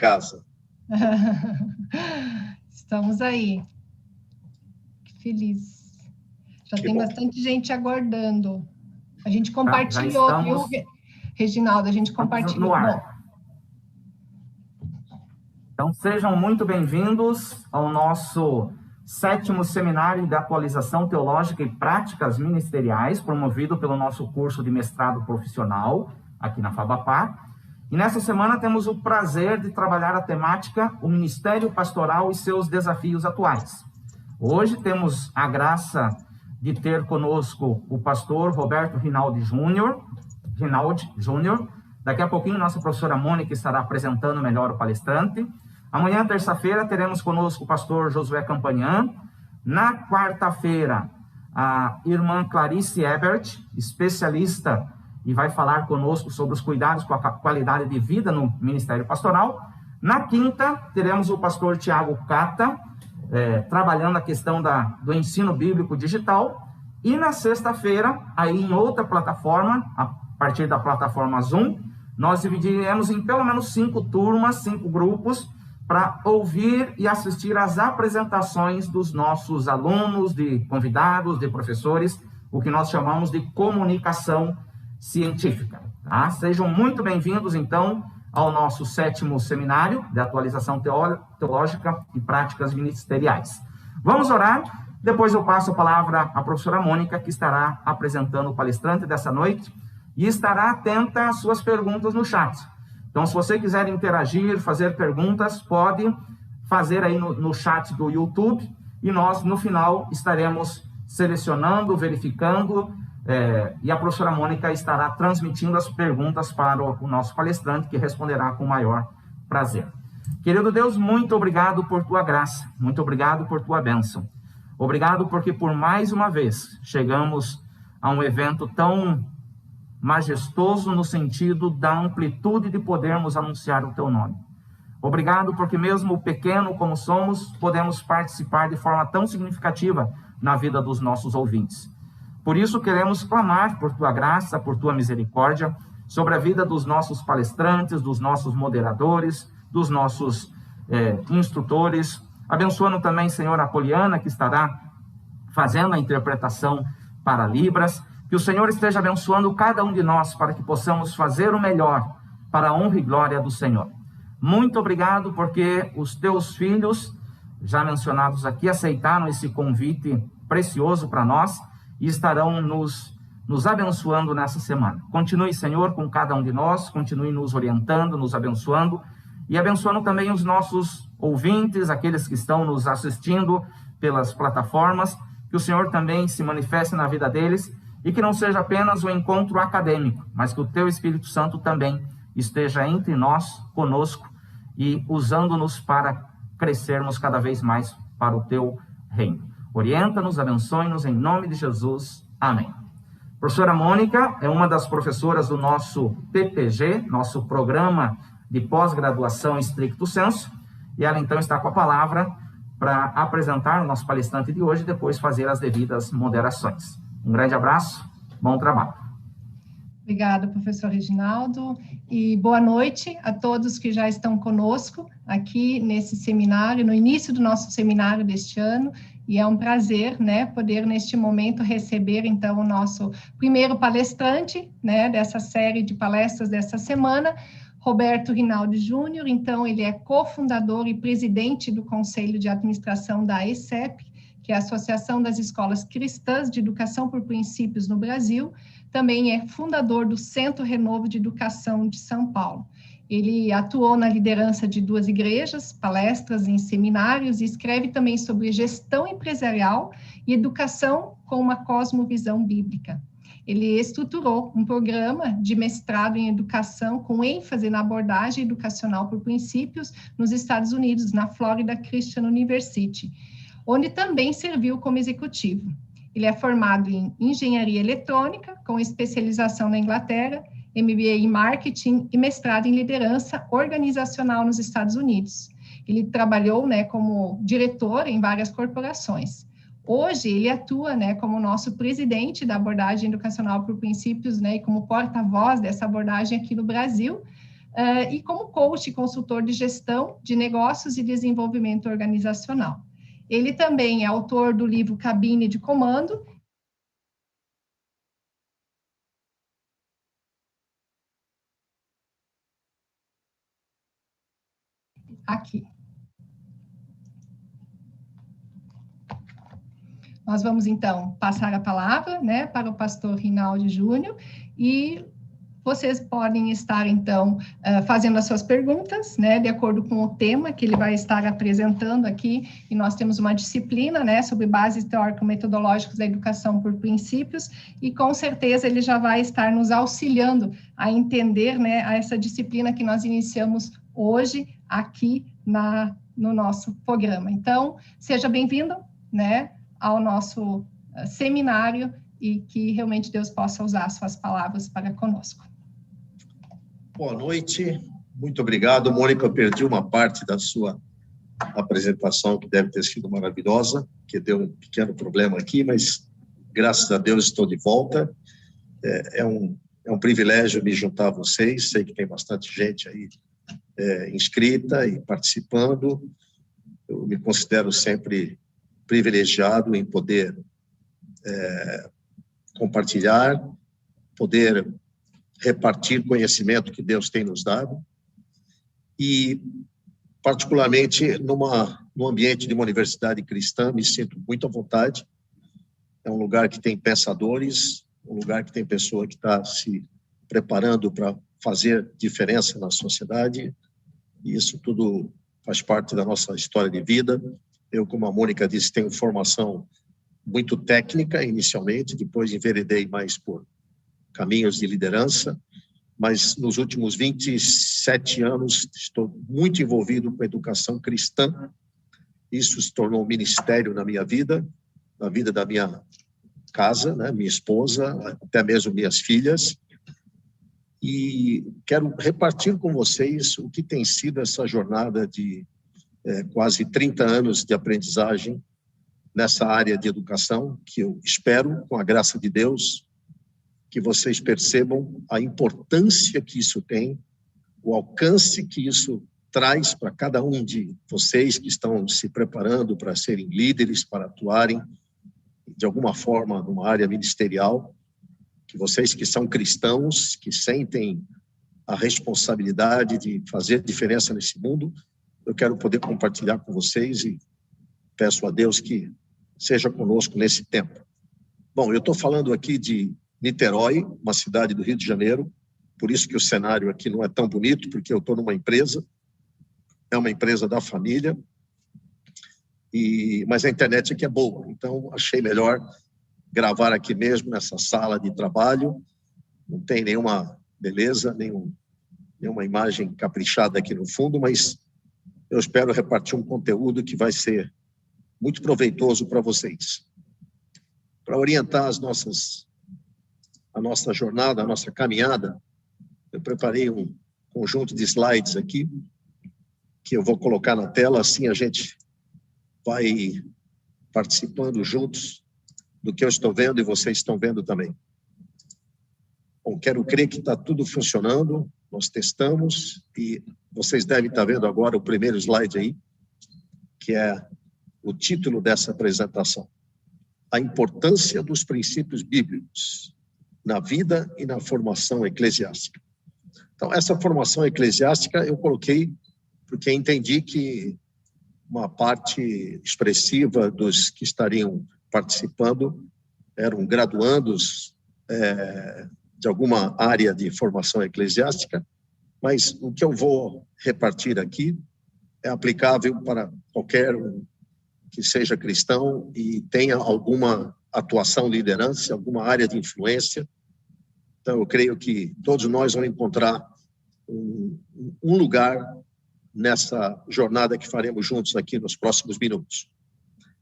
casa. Estamos aí. Que feliz. Já tem bastante gente aguardando. A gente compartilhou, já estamos... viu, Reginaldo? A gente compartilhou. No ar. Então, sejam muito bem-vindos ao nosso 7º Seminário de Atualização Teológica e Práticas Ministeriais, promovido pelo nosso curso de mestrado profissional, aqui na Fabapar. E nessa semana temos o prazer de trabalhar a temática O Ministério Pastoral e seus Desafios Atuais. Hoje temos a graça de ter conosco o pastor Roberto Rinaldi Júnior. Daqui a pouquinho, nossa professora Mônica estará apresentando melhor o palestrante. Amanhã, terça-feira, teremos conosco o pastor Josué Campanhã. Na quarta-feira, a irmã Clarice Ebert, especialista, e vai falar conosco sobre os cuidados com a qualidade de vida no Ministério Pastoral. Na quinta, teremos o pastor Tiago Cata, trabalhando a questão do ensino bíblico digital. E na sexta-feira, aí em outra plataforma, a partir da plataforma Zoom, nós dividiremos em pelo menos 5 turmas, 5 grupos, para ouvir e assistir às apresentações dos nossos alunos, de convidados, de professores, o que nós chamamos de comunicação científica. Tá? Sejam muito bem-vindos, então, ao nosso 7º Seminário de Atualização Teológica e Práticas Ministeriais. Vamos orar, depois eu passo a palavra à professora Mônica, que estará apresentando o palestrante dessa noite, e estará atenta às suas perguntas no chat. Então, se você quiser interagir, fazer perguntas, pode fazer aí no chat do YouTube, e nós, no final, estaremos selecionando, verificando, e a professora Mônica estará transmitindo as perguntas para o nosso palestrante, que responderá com o maior prazer. Querido Deus, muito obrigado por tua graça, muito obrigado por tua bênção. Obrigado porque, por mais uma vez, chegamos a um evento tão majestoso no sentido da amplitude de podermos anunciar o teu nome. Obrigado porque, mesmo pequeno como somos, podemos participar de forma tão significativa na vida dos nossos ouvintes. Por isso, queremos clamar por tua graça, por tua misericórdia, sobre a vida dos nossos palestrantes, dos nossos moderadores, dos nossos instrutores. Abençoando também, Senhor, a Poliana, que estará fazendo a interpretação para Libras. Que o Senhor esteja abençoando cada um de nós para que possamos fazer o melhor para a honra e glória do Senhor. Muito obrigado porque os teus filhos, já mencionados aqui, aceitaram esse convite precioso para nós e estarão nos abençoando nessa semana. Continue, Senhor, com cada um de nós, continue nos orientando, nos abençoando e abençoando também os nossos ouvintes, aqueles que estão nos assistindo pelas plataformas, que o Senhor também se manifeste na vida deles e que não seja apenas um encontro acadêmico, mas que o teu Espírito Santo também esteja entre nós, conosco, e usando-nos para crescermos cada vez mais para o teu reino. Orienta-nos, abençoe-nos, em nome de Jesus. Amém. A professora Mônica é uma das professoras do nosso PPG, nosso Programa de Pós-Graduação Stricto Sensu, e ela então está com a palavra para apresentar o nosso palestrante de hoje e depois fazer as devidas moderações. Um grande abraço, bom trabalho. Obrigada, professor Reginaldo, e boa noite a todos que já estão conosco aqui nesse seminário, no início do nosso seminário deste ano, e é um prazer, né, poder neste momento receber, então, o nosso primeiro palestrante, né, dessa série de palestras dessa semana, Roberto Rinaldi Júnior. Então, ele é cofundador e presidente do Conselho de Administração da AECEP, que é a Associação das Escolas Cristãs de Educação por Princípios no Brasil. Também é fundador do Centro Renovo de Educação de São Paulo. Ele atuou na liderança de 2 igrejas, palestras em seminários, e escreve também sobre gestão empresarial e educação com uma cosmovisão bíblica. Ele estruturou um programa de mestrado em educação com ênfase na abordagem educacional por princípios nos Estados Unidos, na Florida Christian University, onde também serviu como executivo. Ele é formado em engenharia eletrônica, com especialização na Inglaterra, MBA em marketing e mestrado em liderança organizacional nos Estados Unidos. Ele trabalhou, né, como diretor em várias corporações. Hoje, ele atua, né, como nosso presidente da abordagem educacional por princípios, né, e como porta-voz dessa abordagem aqui no Brasil, e como coach e consultor de gestão de negócios e desenvolvimento organizacional. Ele também é autor do livro Cabine de Comando. Aqui. Nós vamos, então, passar a palavra, né, para o pastor Rinaldi Júnior, e vocês podem estar, então, fazendo as suas perguntas, né, de acordo com o tema que ele vai estar apresentando aqui, e nós temos uma disciplina, né, sobre bases teórico-metodológicas da educação por princípios, e com certeza ele já vai estar nos auxiliando a entender, né, essa disciplina que nós iniciamos hoje aqui no nosso programa. Então, seja bem-vindo, né, ao nosso seminário, e que realmente Deus possa usar suas palavras para conosco. Boa noite, muito obrigado. Mônica, eu perdi uma parte da sua apresentação, que deve ter sido maravilhosa, que deu um pequeno problema aqui, mas graças a Deus estou de volta. É um privilégio me juntar a vocês, sei que tem bastante gente aí inscrita e participando. Eu me considero sempre privilegiado em poder compartilhar, poder repartir conhecimento que Deus tem nos dado, e particularmente no ambiente de uma universidade cristã, me sinto muito à vontade. É um lugar que tem pensadores, um lugar que tem pessoa que está se preparando para fazer diferença na sociedade, e isso tudo faz parte da nossa história de vida. Eu, como a Mônica disse, tenho formação muito técnica inicialmente, depois enveredei mais por caminhos de liderança, mas nos últimos 27 anos estou muito envolvido com a educação cristã. Isso se tornou um ministério na minha vida, na vida da minha casa, né, minha esposa, até mesmo minhas filhas. E quero repartir com vocês o que tem sido essa jornada de quase 30 anos de aprendizagem nessa área de educação, que eu espero, com a graça de Deus, que vocês percebam a importância que isso tem, o alcance que isso traz para cada um de vocês que estão se preparando para serem líderes, para atuarem de alguma forma numa área ministerial, que vocês que são cristãos, que sentem a responsabilidade de fazer diferença nesse mundo, eu quero poder compartilhar com vocês e peço a Deus que seja conosco nesse tempo. Bom, eu estou falando aqui de Niterói, uma cidade do Rio de Janeiro, por isso que o cenário aqui não é tão bonito, porque eu estou numa empresa, é uma empresa da família, mas a internet aqui é boa, então achei melhor gravar aqui mesmo, nessa sala de trabalho. Não tem nenhuma beleza, nenhuma imagem caprichada aqui no fundo, mas eu espero repartir um conteúdo que vai ser muito proveitoso para vocês. Para orientar a nossa jornada, a nossa caminhada, eu preparei um conjunto de slides aqui, que eu vou colocar na tela, assim a gente vai participando juntos do que eu estou vendo e vocês estão vendo também. Bom, quero crer que está tudo funcionando, nós testamos, e vocês devem estar vendo agora o primeiro slide aí, que é o título dessa apresentação: a importância dos princípios bíblicos na vida e na formação eclesiástica. Então, essa formação eclesiástica eu coloquei porque entendi que uma parte expressiva dos que estariam participando eram graduandos de alguma área de formação eclesiástica, mas o que eu vou repartir aqui é aplicável para qualquer um que seja cristão e tenha alguma atuação de liderança, alguma área de influência. Então, eu creio que todos nós vamos encontrar um lugar nessa jornada que faremos juntos aqui nos próximos minutos.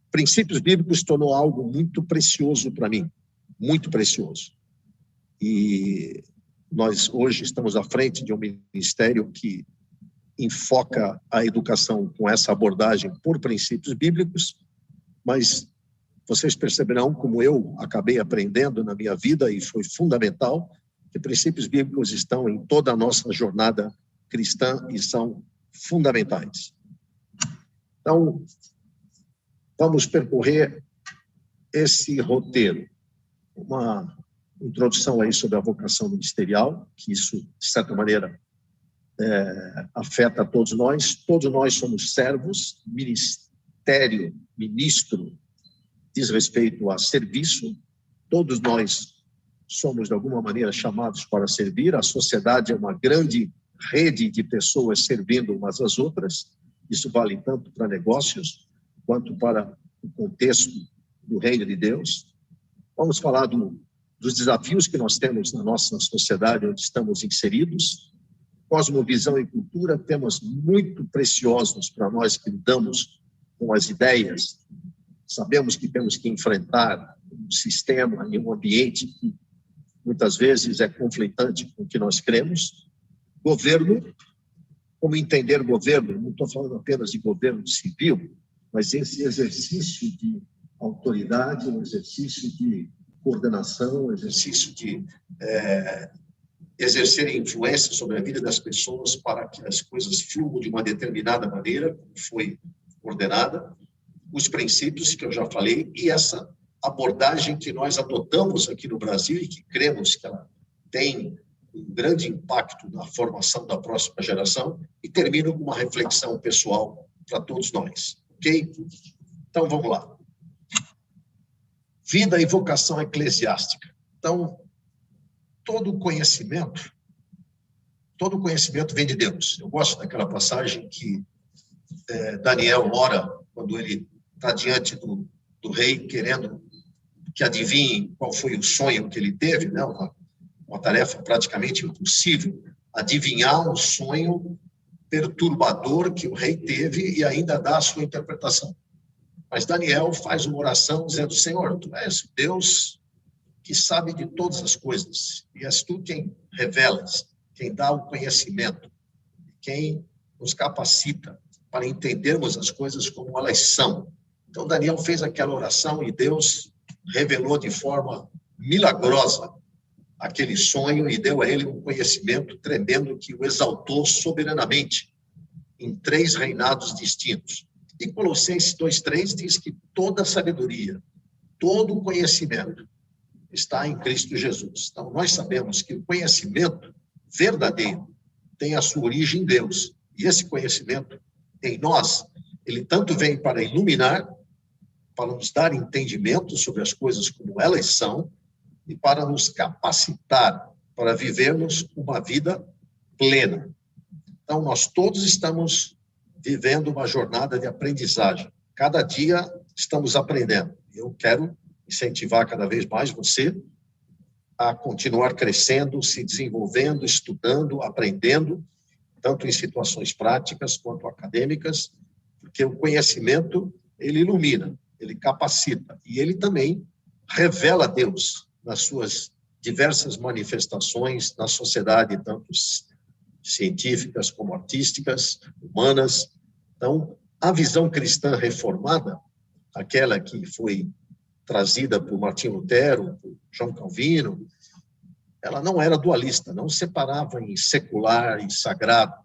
Princípios bíblicos se tornou algo muito precioso para mim, muito precioso. E nós hoje estamos à frente de um ministério que enfoca a educação com essa abordagem por princípios bíblicos, mas vocês perceberão, como eu acabei aprendendo na minha vida, e foi fundamental, que princípios bíblicos estão em toda a nossa jornada cristã e são fundamentais. Então, vamos percorrer esse roteiro. Uma introdução aí sobre a vocação ministerial, que isso, de certa maneira, afeta a todos nós. Todos nós somos servos, ministério, ministro, diz respeito a serviço. Todos nós somos, de alguma maneira, chamados para servir. A sociedade é uma grande rede de pessoas servindo umas às outras. Isso vale tanto para negócios quanto para o contexto do reino de Deus. Vamos falar dos desafios que nós temos na nossa sociedade onde estamos inseridos. Cosmovisão e cultura, temas muito preciosos para nós que lidamos com as ideias. Sabemos que temos que enfrentar um sistema e um ambiente que muitas vezes é conflitante com o que nós cremos. Governo, como entender governo? Não estou falando apenas de governo civil, mas esse exercício de autoridade, um exercício de coordenação, um exercício de exercer influência sobre a vida das pessoas para que as coisas fluam de uma determinada maneira, como foi ordenada, os princípios que eu já falei, e essa abordagem que nós adotamos aqui no Brasil e que cremos que ela tem um grande impacto na formação da próxima geração, e termino com uma reflexão pessoal para todos nós, ok? Então, vamos lá. Vida e vocação eclesiástica. Então, todo conhecimento vem de Deus. Eu gosto daquela passagem que Daniel ora quando ele está diante do rei, querendo que adivinhe qual foi o sonho que ele teve, né? Uma tarefa praticamente impossível, adivinhar um sonho perturbador que o rei teve e ainda dar a sua interpretação. Mas Daniel faz uma oração dizendo: Senhor, tu és Deus que sabe de todas as coisas, e és tu quem revelas, quem dá o conhecimento, quem nos capacita para entendermos as coisas como elas são. Então, Daniel fez aquela oração e Deus revelou de forma milagrosa aquele sonho e deu a ele um conhecimento tremendo que o exaltou soberanamente em 3 reinados distintos. E Colossenses 2:3 diz que toda sabedoria, todo conhecimento está em Cristo Jesus. Então, nós sabemos que o conhecimento verdadeiro tem a sua origem em Deus. E esse conhecimento em nós, ele tanto vem para iluminar, para nos dar entendimento sobre as coisas como elas são, e para nos capacitar para vivermos uma vida plena. Então, nós todos estamos vivendo uma jornada de aprendizagem. Cada dia estamos aprendendo. Eu quero incentivar cada vez mais você a continuar crescendo, se desenvolvendo, estudando, aprendendo, tanto em situações práticas quanto acadêmicas, porque o conhecimento, ele ilumina, ele capacita, e ele também revela Deus nas suas diversas manifestações na sociedade, tanto científicas como artísticas, humanas. Então, a visão cristã reformada, aquela que foi trazida por Martinho Lutero, por João Calvino, ela não era dualista, não separava em secular e sagrado,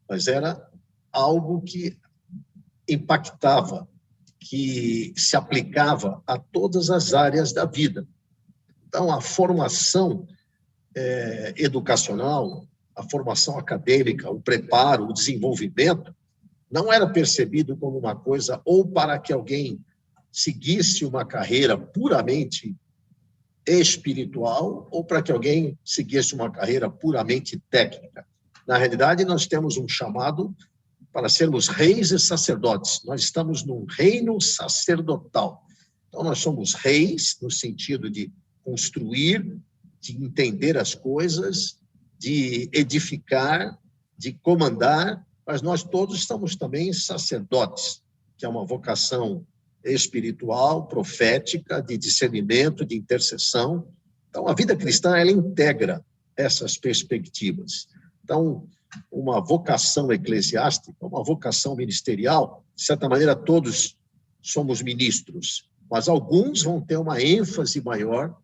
mas era algo que impactava, que se aplicava a todas as áreas da vida. Então, a formação educacional, a formação acadêmica, o preparo, o desenvolvimento, não era percebido como uma coisa ou para que alguém seguisse uma carreira puramente espiritual ou para que alguém seguisse uma carreira puramente técnica. Na realidade, nós temos um chamado para sermos reis e sacerdotes. Nós estamos num reino sacerdotal. Então, nós somos reis no sentido de construir, de entender as coisas, de edificar, de comandar, mas nós todos estamos também sacerdotes, que é uma vocação espiritual, profética, de discernimento, de intercessão. Então, a vida cristã, ela integra essas perspectivas. Então, uma vocação eclesiástica, uma vocação ministerial, de certa maneira, todos somos ministros, mas alguns vão ter uma ênfase maior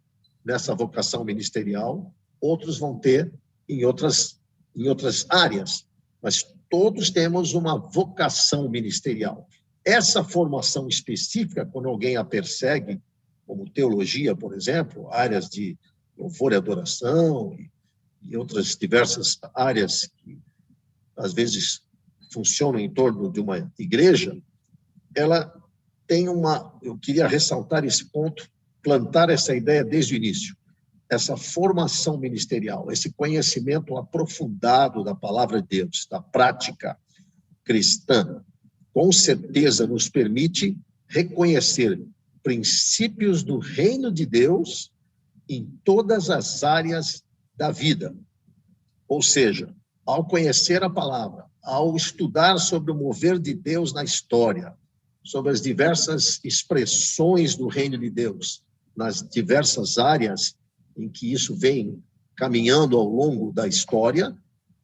nessa vocação ministerial, outros vão ter em outras em outras áreas, mas todos temos uma vocação ministerial. Essa formação específica, quando alguém a persegue, como teologia, por exemplo, áreas de louvor e adoração e outras diversas áreas que, às vezes, funcionam em torno de uma igreja, ela tem eu queria ressaltar esse ponto, plantar essa ideia desde o início. Essa formação ministerial, esse conhecimento aprofundado da palavra de Deus, da prática cristã, com certeza nos permite reconhecer princípios do reino de Deus em todas as áreas da vida. Ou seja, ao conhecer a palavra, ao estudar sobre o mover de Deus na história, sobre as diversas expressões do reino de Deus, nas diversas áreas em que isso vem caminhando ao longo da história,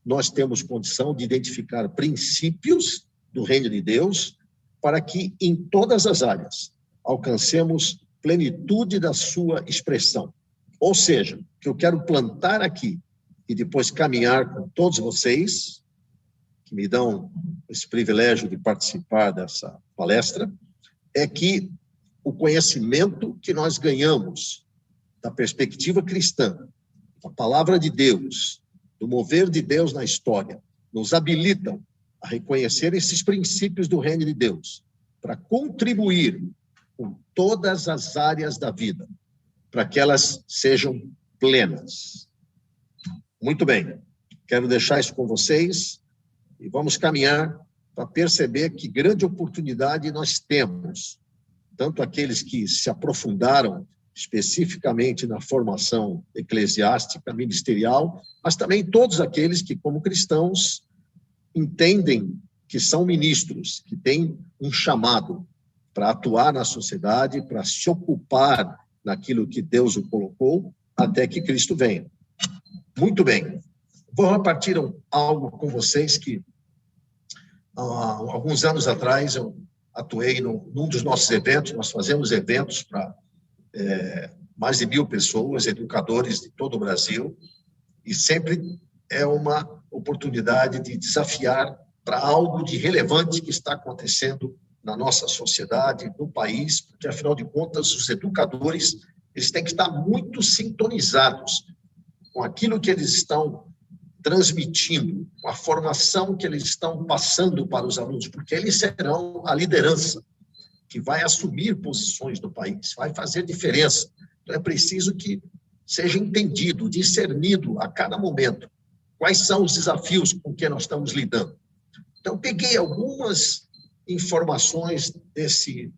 nós temos condição de identificar princípios do reino de Deus para que, em todas as áreas, alcancemos plenitude da sua expressão. Ou seja, o que eu quero plantar aqui e depois caminhar com todos vocês, que me dão esse privilégio de participar dessa palestra, é que o conhecimento que nós ganhamos da perspectiva cristã, da palavra de Deus, do mover de Deus na história, nos habilitam a reconhecer esses princípios do reino de Deus, para contribuir com todas as áreas da vida, para que elas sejam plenas. Muito bem, quero deixar isso com vocês e vamos caminhar para perceber que grande oportunidade nós temos, tanto aqueles que se aprofundaram especificamente na formação eclesiástica, ministerial, mas também todos aqueles que, como cristãos, entendem que são ministros, que têm um chamado para atuar na sociedade, para se ocupar naquilo que Deus o colocou, até que Cristo venha. Muito bem. Vou repartir algo com vocês que, há alguns anos atrás, eu atuei num dos nossos eventos. Nós fazemos eventos para mais de 1.000 pessoas, educadores de todo o Brasil, e sempre é uma oportunidade de desafiar para algo de relevante que está acontecendo na nossa sociedade, no país, porque, afinal de contas, os educadores eles têm que estar muito sintonizados com aquilo que eles estão transmitindo, com a formação que eles estão passando para os alunos, porque eles serão a liderança que vai assumir posições no país, vai fazer diferença. Então, é preciso que seja entendido, discernido a cada momento quais são os desafios com que nós estamos lidando. Então, peguei algumas informações desse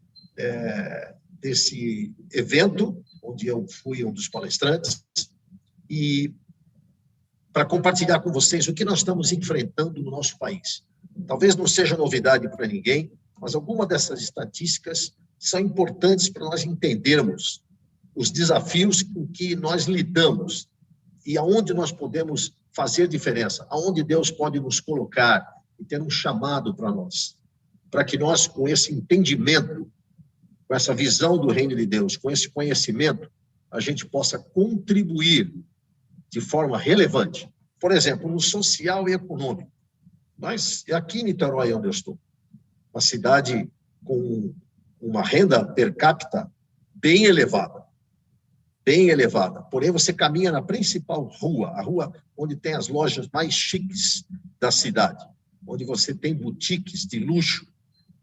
evento, onde eu fui um dos palestrantes, e para compartilhar com vocês o que nós estamos enfrentando no nosso país. Talvez não seja novidade para ninguém, mas algumas dessas estatísticas são importantes para nós entendermos os desafios com que nós lidamos e aonde nós podemos fazer diferença, aonde Deus pode nos colocar e ter um chamado para nós, para que nós, com esse entendimento, com essa visão do reino de Deus, com esse conhecimento, a gente possa contribuir de forma relevante. Por exemplo, no social e econômico. Nós, aqui em Niterói, onde eu estou, uma cidade com uma renda per capita bem elevada, porém você caminha na principal rua, a rua onde tem as lojas mais chiques da cidade, onde você tem boutiques de luxo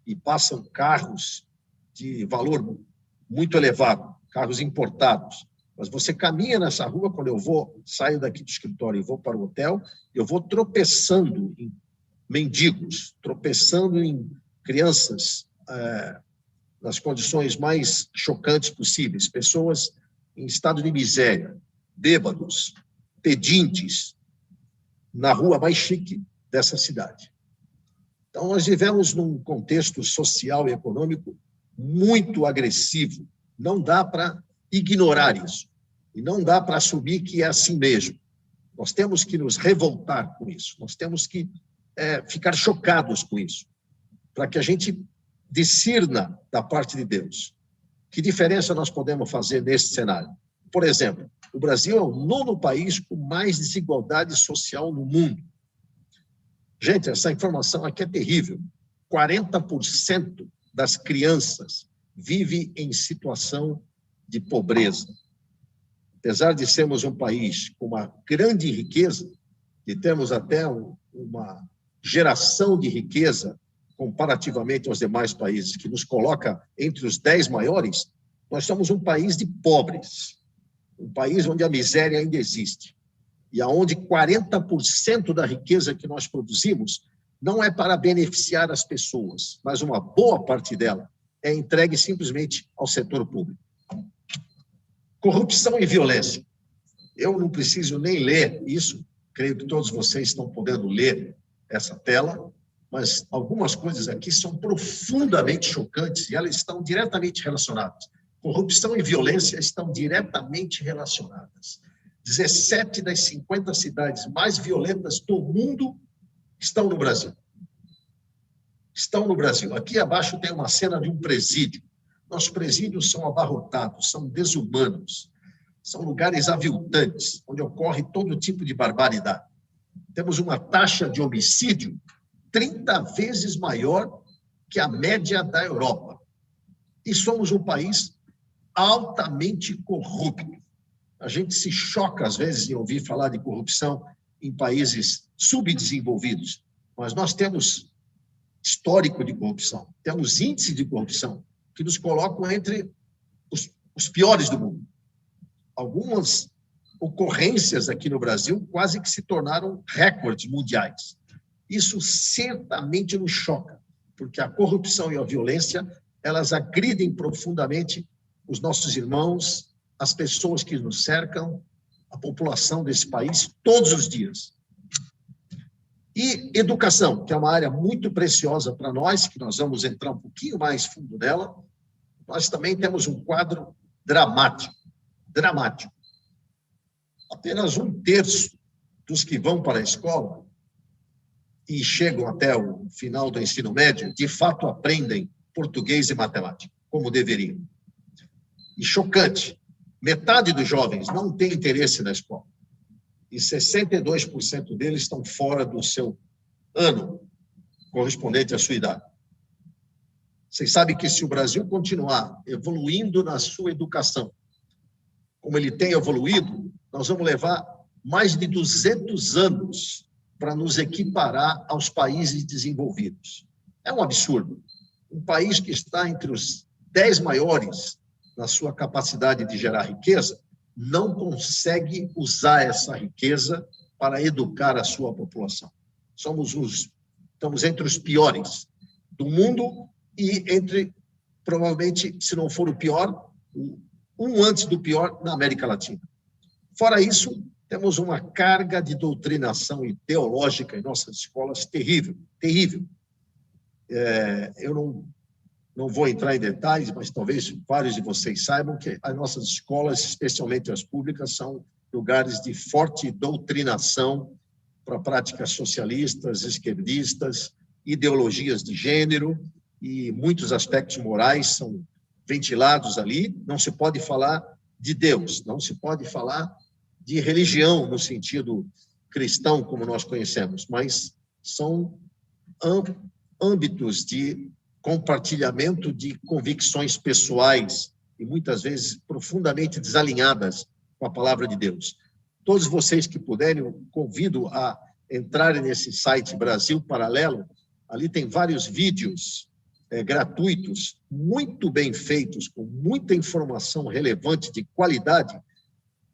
e passam carros de valor muito elevado, carros importados. Mas você caminha nessa rua, quando eu saio daqui do escritório e vou para o hotel, eu vou tropeçando em mendigos, tropeçando em crianças nas condições mais chocantes possíveis, pessoas em estado de miséria, bêbados, pedintes, na rua mais chique dessa cidade. Então, nós vivemos num contexto social e econômico muito agressivo. Não dá para ignorar isso. E não dá para assumir que é assim mesmo. Nós temos que nos revoltar com isso. Nós temos que ficar chocados com isso, para que a gente discirna da parte de Deus. Que diferença nós podemos fazer nesse cenário? Por exemplo, o Brasil é o 9º país com mais desigualdade social no mundo. Gente, essa informação aqui é terrível. 40% das crianças vivem em situação de pobreza. Apesar de sermos um país com uma grande riqueza, e temos até uma geração de riqueza comparativamente aos demais países, que nos coloca entre os 10 maiores, nós somos um país de pobres, um país onde a miséria ainda existe, e onde 40% da riqueza que nós produzimos não é para beneficiar as pessoas, mas uma boa parte dela é entregue simplesmente ao setor público. Corrupção e violência. Eu não preciso nem ler isso, creio que todos vocês estão podendo ler essa tela, mas algumas coisas aqui são profundamente chocantes e elas estão diretamente relacionadas. Corrupção e violência estão diretamente relacionadas. 17 das 50 cidades mais violentas do mundo estão no Brasil. Estão no Brasil. Aqui abaixo tem uma cena de um presídio. Nossos presídios são abarrotados, são desumanos, são lugares aviltantes, onde ocorre todo tipo de barbaridade. Temos uma taxa de homicídio 30 vezes maior que a média da Europa. E somos um país altamente corrupto. A gente se choca, às vezes, em ouvir falar de corrupção em países subdesenvolvidos, mas nós temos histórico de corrupção, temos índice de corrupção que nos colocam entre os piores do mundo. Algumas ocorrências aqui no Brasil quase que se tornaram recordes mundiais. Isso certamente nos choca, porque a corrupção e a violência, elas agridem profundamente os nossos irmãos, as pessoas que nos cercam, a população desse país, todos os dias. E educação, que é uma área muito preciosa para nós, que nós vamos entrar um pouquinho mais fundo nela, nós também temos um quadro dramático. Apenas 1/3 dos que vão para a escola e chegam até o final do ensino médio, de fato aprendem português e matemática, como deveriam. E chocante, metade dos jovens não tem interesse na escola. E 62% deles estão fora do seu ano correspondente à sua idade. Vocês sabem que se o Brasil continuar evoluindo na sua educação, como ele tem evoluído, nós vamos levar mais de 200 anos para nos equiparar aos países desenvolvidos. É um absurdo. Um país que está entre os 10 maiores na sua capacidade de gerar riqueza, não consegue usar essa riqueza para educar a sua população. Estamos entre os piores do mundo e entre, provavelmente, se não for o pior, um antes do pior na América Latina. Fora isso, temos uma carga de doutrinação ideológica em nossas escolas terrível. Eu não vou entrar em detalhes, mas talvez vários de vocês saibam que as nossas escolas, especialmente as públicas, são lugares de forte doutrinação para práticas socialistas, esquerdistas, ideologias de gênero, e muitos aspectos morais são ventilados ali. Não se pode falar de Deus, não se pode falar de religião no sentido cristão, como nós conhecemos, mas são âmbitos de compartilhamento de convicções pessoais e muitas vezes profundamente desalinhadas com a palavra de Deus. Todos vocês que puderem, eu convido a entrarem nesse site Brasil Paralelo. Ali tem vários vídeos gratuitos, muito bem feitos, com muita informação relevante, de qualidade,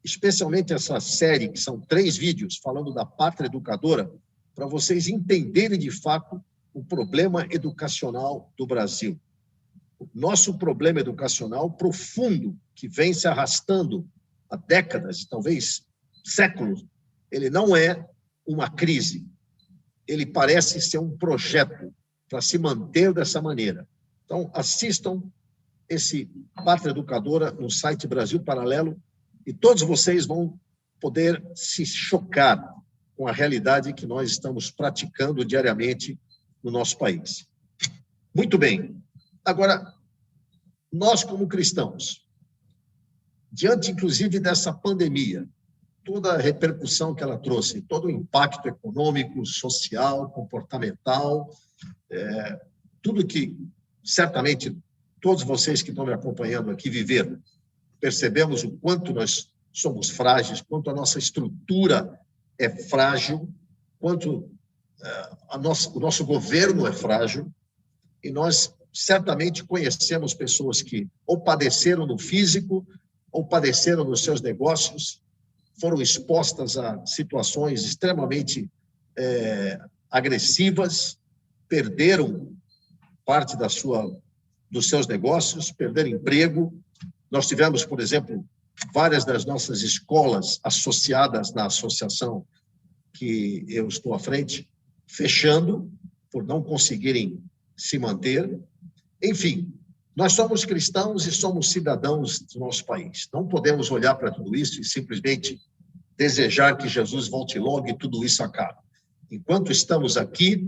especialmente essa série, que são 3 vídeos, falando da Pátria Educadora, para vocês entenderem, de fato, o problema educacional do Brasil. O nosso problema educacional profundo, que vem se arrastando há décadas, talvez séculos, ele não é uma crise. Ele parece ser um projeto para se manter dessa maneira. Então, assistam esse Pátria Educadora no site Brasil Paralelo e todos vocês vão poder se chocar com a realidade que nós estamos praticando diariamente no nosso país. Muito bem. Agora, nós como cristãos, diante inclusive dessa pandemia, toda a repercussão que ela trouxe, todo o impacto econômico, social, comportamental, tudo que certamente todos vocês que estão me acompanhando aqui viveram. Percebemos o quanto nós somos frágeis, quanto a nossa estrutura é frágil, quanto o nosso governo é frágil, e nós certamente conhecemos pessoas que ou padeceram no físico, ou padeceram nos seus negócios, foram expostas a situações extremamente agressivas, perderam parte dos seus negócios, perderam emprego. Nós tivemos, por exemplo, várias das nossas escolas associadas na associação que eu estou à frente, fechando por não conseguirem se manter. Enfim, nós somos cristãos e somos cidadãos do nosso país. Não podemos olhar para tudo isso e simplesmente desejar que Jesus volte logo e tudo isso acabe. Enquanto estamos aqui,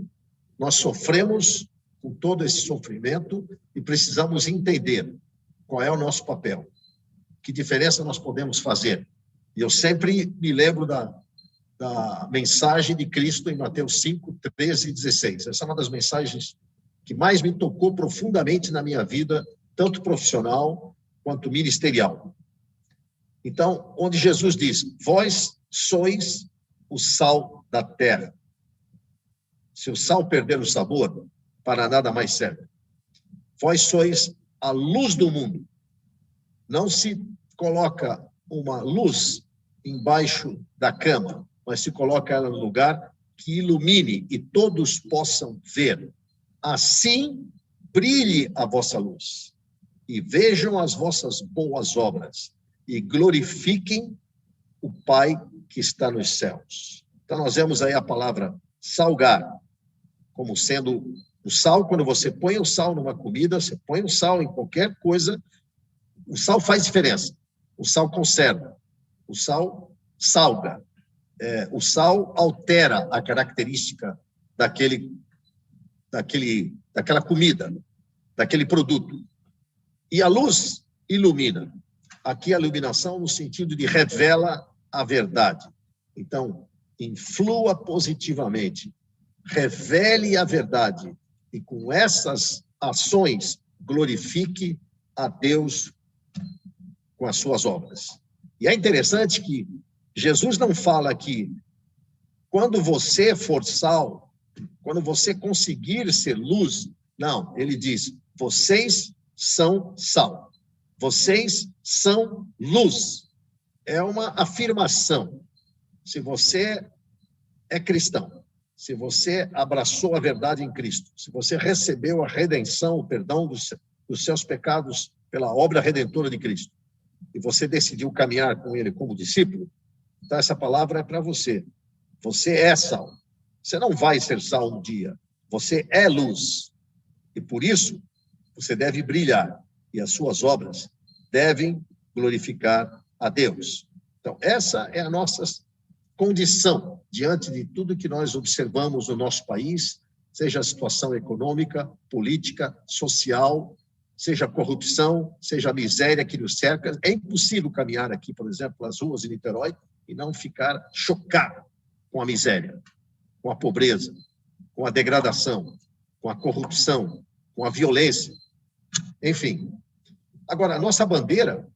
nós sofremos com todo esse sofrimento e precisamos entender qual é o nosso papel, que diferença nós podemos fazer. E eu sempre me lembro da mensagem de Cristo em Mateus 5, 13 e 16. Essa é uma das mensagens que mais me tocou profundamente na minha vida, tanto profissional quanto ministerial. Então, onde Jesus diz, vós sois o sal da terra. Se o sal perder o sabor, para nada mais serve. Vós sois a luz do mundo. Não se coloca uma luz embaixo da cama, mas se coloca ela no lugar que ilumine e todos possam ver. Assim brilhe a vossa luz e vejam as vossas boas obras e glorifiquem o Pai que está nos céus. Então, nós vemos aí a palavra salgar, como sendo o sal. Quando você põe o sal numa comida, você põe o sal em qualquer coisa, o sal faz diferença. O sal conserva, o sal salga, o sal altera a característica daquela comida, daquele produto. E a luz ilumina. Aqui a iluminação no sentido de revela a verdade. Então, influa positivamente, revele a verdade e com essas ações glorifique a Deus com as suas obras. E é interessante que Jesus não fala que quando você for sal, quando você conseguir ser luz, não, ele diz, vocês são sal, vocês são luz. É uma afirmação. Se você é cristão, se você abraçou a verdade em Cristo, se você recebeu a redenção, o perdão dos seus pecados pela obra redentora de Cristo, e você decidiu caminhar com ele como discípulo, então essa palavra é para você. Você é sal. Você não vai ser sal um dia. Você é luz. E por isso, você deve brilhar. E as suas obras devem glorificar a Deus. Então, essa é a nossa condição diante de tudo que nós observamos no nosso país, seja a situação econômica, política, social, seja a corrupção, seja a miséria que nos cerca. É impossível caminhar aqui, por exemplo, nas ruas de Niterói e não ficar chocado com a miséria, com a pobreza, com a degradação, com a corrupção, com a violência. Enfim. Agora, a nossa bandeira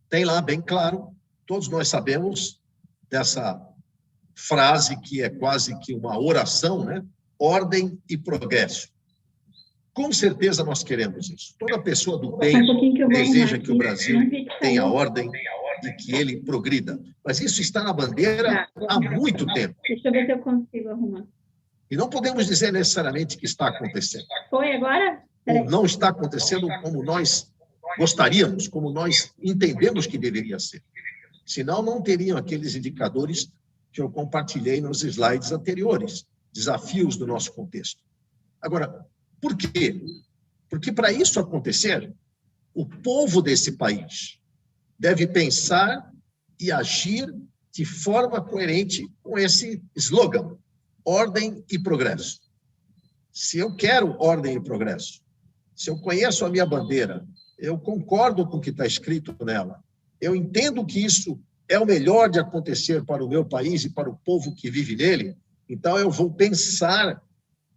tem lá bem claro, todos nós sabemos dessa frase que é quase que uma oração, né? Ordem e progresso. Com certeza nós queremos isso. Toda pessoa do bem deseja que o Brasil tenha ordem e que ele progrida. Mas isso está na bandeira há muito tempo. Deixa eu ver se eu consigo arrumar. E não podemos dizer necessariamente que está acontecendo. Foi agora? Ou não está acontecendo como nós gostaríamos, como nós entendemos que deveria ser. Senão, não teriam aqueles indicadores que eu compartilhei nos slides anteriores, desafios do nosso contexto. Agora, por quê? Porque para isso acontecer, o povo desse país deve pensar e agir de forma coerente com esse slogan, ordem e progresso. Se eu quero ordem e progresso, se eu conheço a minha bandeira, eu concordo com o que está escrito nela, eu entendo que isso é o melhor de acontecer para o meu país e para o povo que vive nele, então eu vou pensar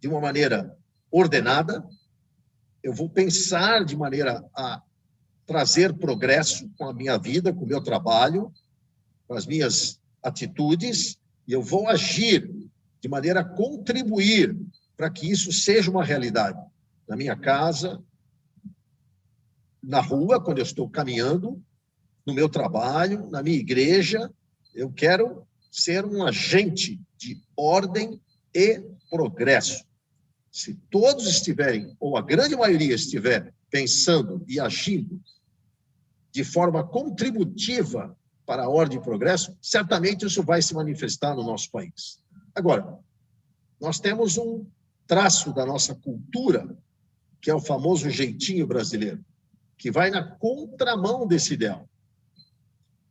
de uma maneira ordenada, eu vou pensar de maneira a trazer progresso com a minha vida, com o meu trabalho, com as minhas atitudes, e eu vou agir de maneira a contribuir para que isso seja uma realidade. Na minha casa, na rua, quando eu estou caminhando, no meu trabalho, na minha igreja, eu quero ser um agente de ordem e progresso. Se todos estiverem, ou a grande maioria estiver, pensando e agindo de forma contributiva para a ordem e progresso, certamente isso vai se manifestar no nosso país. Agora, nós temos um traço da nossa cultura, que é o famoso jeitinho brasileiro, que vai na contramão desse ideal.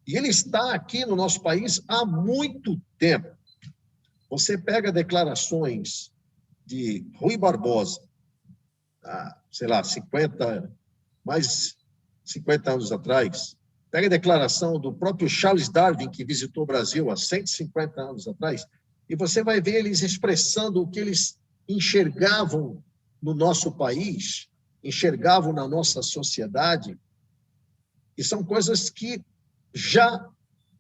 E ele está aqui no nosso país há muito tempo. Você pega declarações de Rui Barbosa, sei lá, mais 50 anos atrás, pega a declaração do próprio Charles Darwin, que visitou o Brasil há 150 anos atrás, e você vai ver eles expressando o que eles enxergavam no nosso país, enxergavam na nossa sociedade, e são coisas que já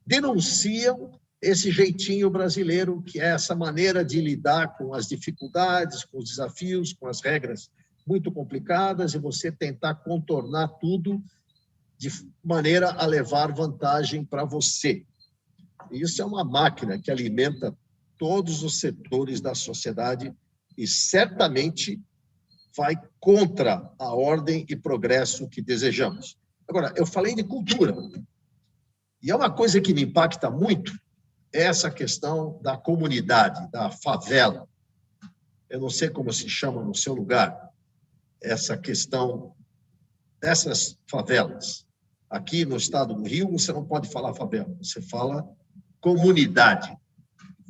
denunciam esse jeitinho brasileiro, que é essa maneira de lidar com as dificuldades, com os desafios, com as regras muito complicadas, e você tentar contornar tudo de maneira a levar vantagem para você. E isso é uma máquina que alimenta todos os setores da sociedade e certamente vai contra a ordem e progresso que desejamos. Agora, eu falei de cultura. E é uma coisa que me impacta muito, essa questão da comunidade, da favela. Eu não sei como se chama no seu lugar, essa questão dessas favelas. Aqui no estado do Rio, você não pode falar favela, você fala comunidade,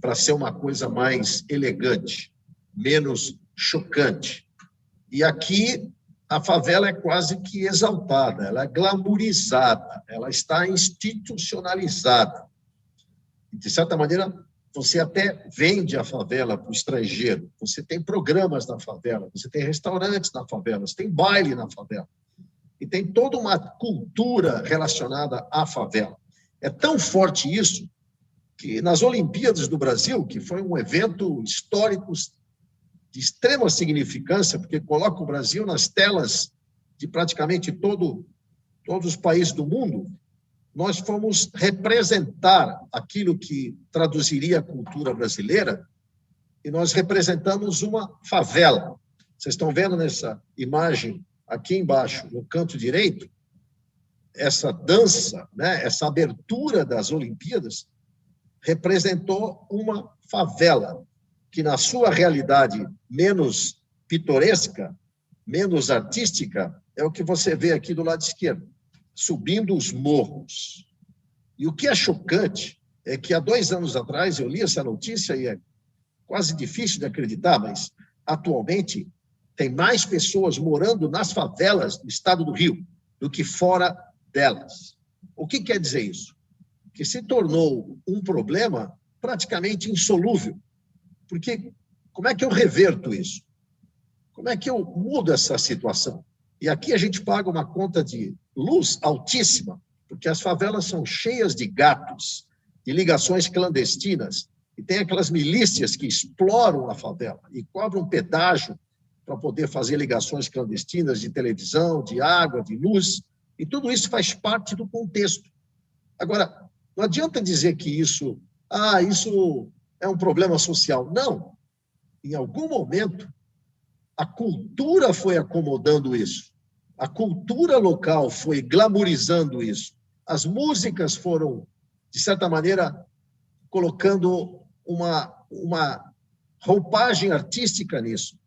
para ser uma coisa mais elegante, menos chocante. E aqui a favela é quase que exaltada, ela é glamourizada, ela está institucionalizada. De certa maneira, você até vende a favela para o estrangeiro, você tem programas na favela, você tem restaurantes na favela, você tem baile na favela, e tem toda uma cultura relacionada à favela. É tão forte isso que nas Olimpíadas do Brasil, que foi um evento histórico de extrema significância, porque coloca o Brasil nas telas de praticamente todos os países do mundo, nós fomos representar aquilo que traduziria a cultura brasileira, e nós representamos uma favela. Vocês estão vendo nessa imagem aqui embaixo, no canto direito, essa dança, né, essa abertura das Olimpíadas, representou uma favela, que na sua realidade menos pitoresca, menos artística, é o que você vê aqui do lado esquerdo, subindo os morros. E o que é chocante é que há 2 anos atrás eu li essa notícia e é quase difícil de acreditar, mas atualmente tem mais pessoas morando nas favelas do estado do Rio do que fora delas. O que quer dizer isso? Que se tornou um problema praticamente insolúvel. Porque como é que eu reverto isso? Como é que eu mudo essa situação? E aqui a gente paga uma conta de luz altíssima, porque as favelas são cheias de gatos, de ligações clandestinas, e tem aquelas milícias que exploram a favela e cobram pedágio para poder fazer ligações clandestinas de televisão, de água, de luz, e tudo isso faz parte do contexto. Agora, não adianta dizer que isso é um problema social. Não. Em algum momento, a cultura foi acomodando isso. A cultura local foi glamourizando isso. As músicas foram, de certa maneira, colocando uma roupagem artística nisso.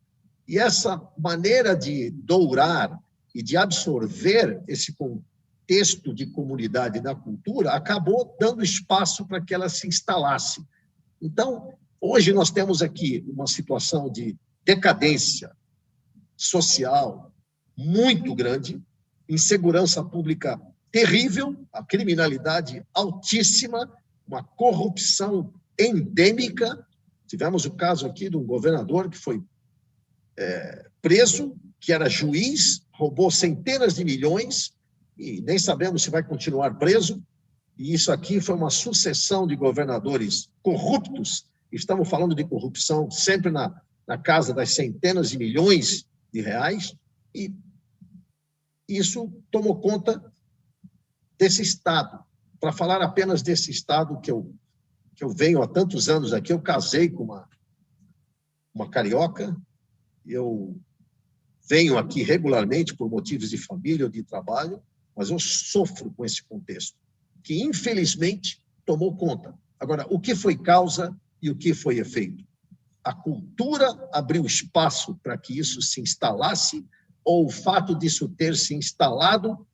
E essa maneira de dourar e de absorver esse contexto de comunidade da cultura acabou dando espaço para que ela se instalasse. Então, hoje nós temos aqui uma situação de decadência social muito grande, insegurança pública terrível, a criminalidade altíssima, uma corrupção endêmica. Tivemos o caso aqui de um governador que foi preso, que era juiz, roubou centenas de milhões e nem sabemos se vai continuar preso. E isso aqui foi uma sucessão de governadores corruptos. Estamos falando de corrupção sempre na casa das centenas de milhões de reais. E isso tomou conta desse Estado. Para falar apenas desse Estado que eu venho há tantos anos aqui, eu casei com uma carioca, eu venho aqui regularmente por motivos de família ou de trabalho, mas eu sofro com esse contexto, que infelizmente tomou conta. Agora, o que foi causa e o que foi efeito? A cultura abriu espaço para que isso se instalasse, ou o fato disso ter se instalado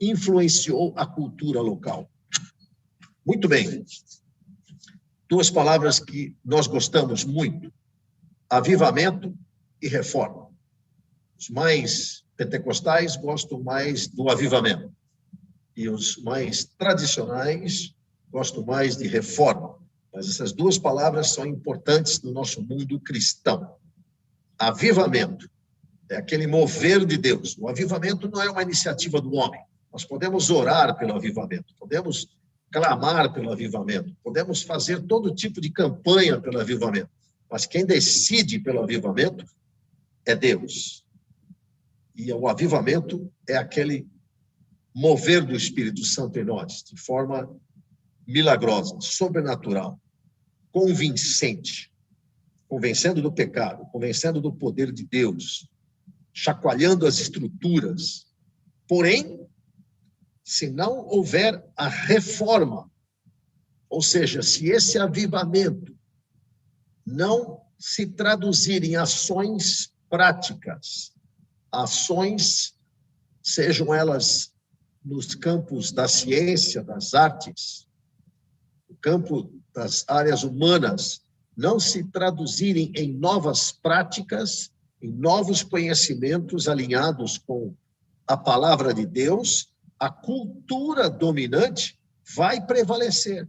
influenciou a cultura local? Muito bem. Duas palavras que nós gostamos muito: avivamento e reforma. Os mais pentecostais gostam mais do avivamento e os mais tradicionais gostam mais de reforma. Mas essas duas palavras são importantes no nosso mundo cristão. Avivamento é aquele mover de Deus. O avivamento não é uma iniciativa do homem. Nós podemos orar pelo avivamento, podemos clamar pelo avivamento, podemos fazer todo tipo de campanha pelo avivamento, mas quem decide pelo avivamento é Deus. E o avivamento é aquele mover do Espírito Santo em nós, de forma milagrosa, sobrenatural, convincente, convencendo do pecado, convencendo do poder de Deus, chacoalhando as estruturas. Porém, se não houver a reforma, ou seja, se esse avivamento não se traduzir em ações práticas, ações, sejam elas nos campos da ciência, das artes, no campo das áreas humanas, não se traduzirem em novas práticas, em novos conhecimentos alinhados com a palavra de Deus, a cultura dominante vai prevalecer.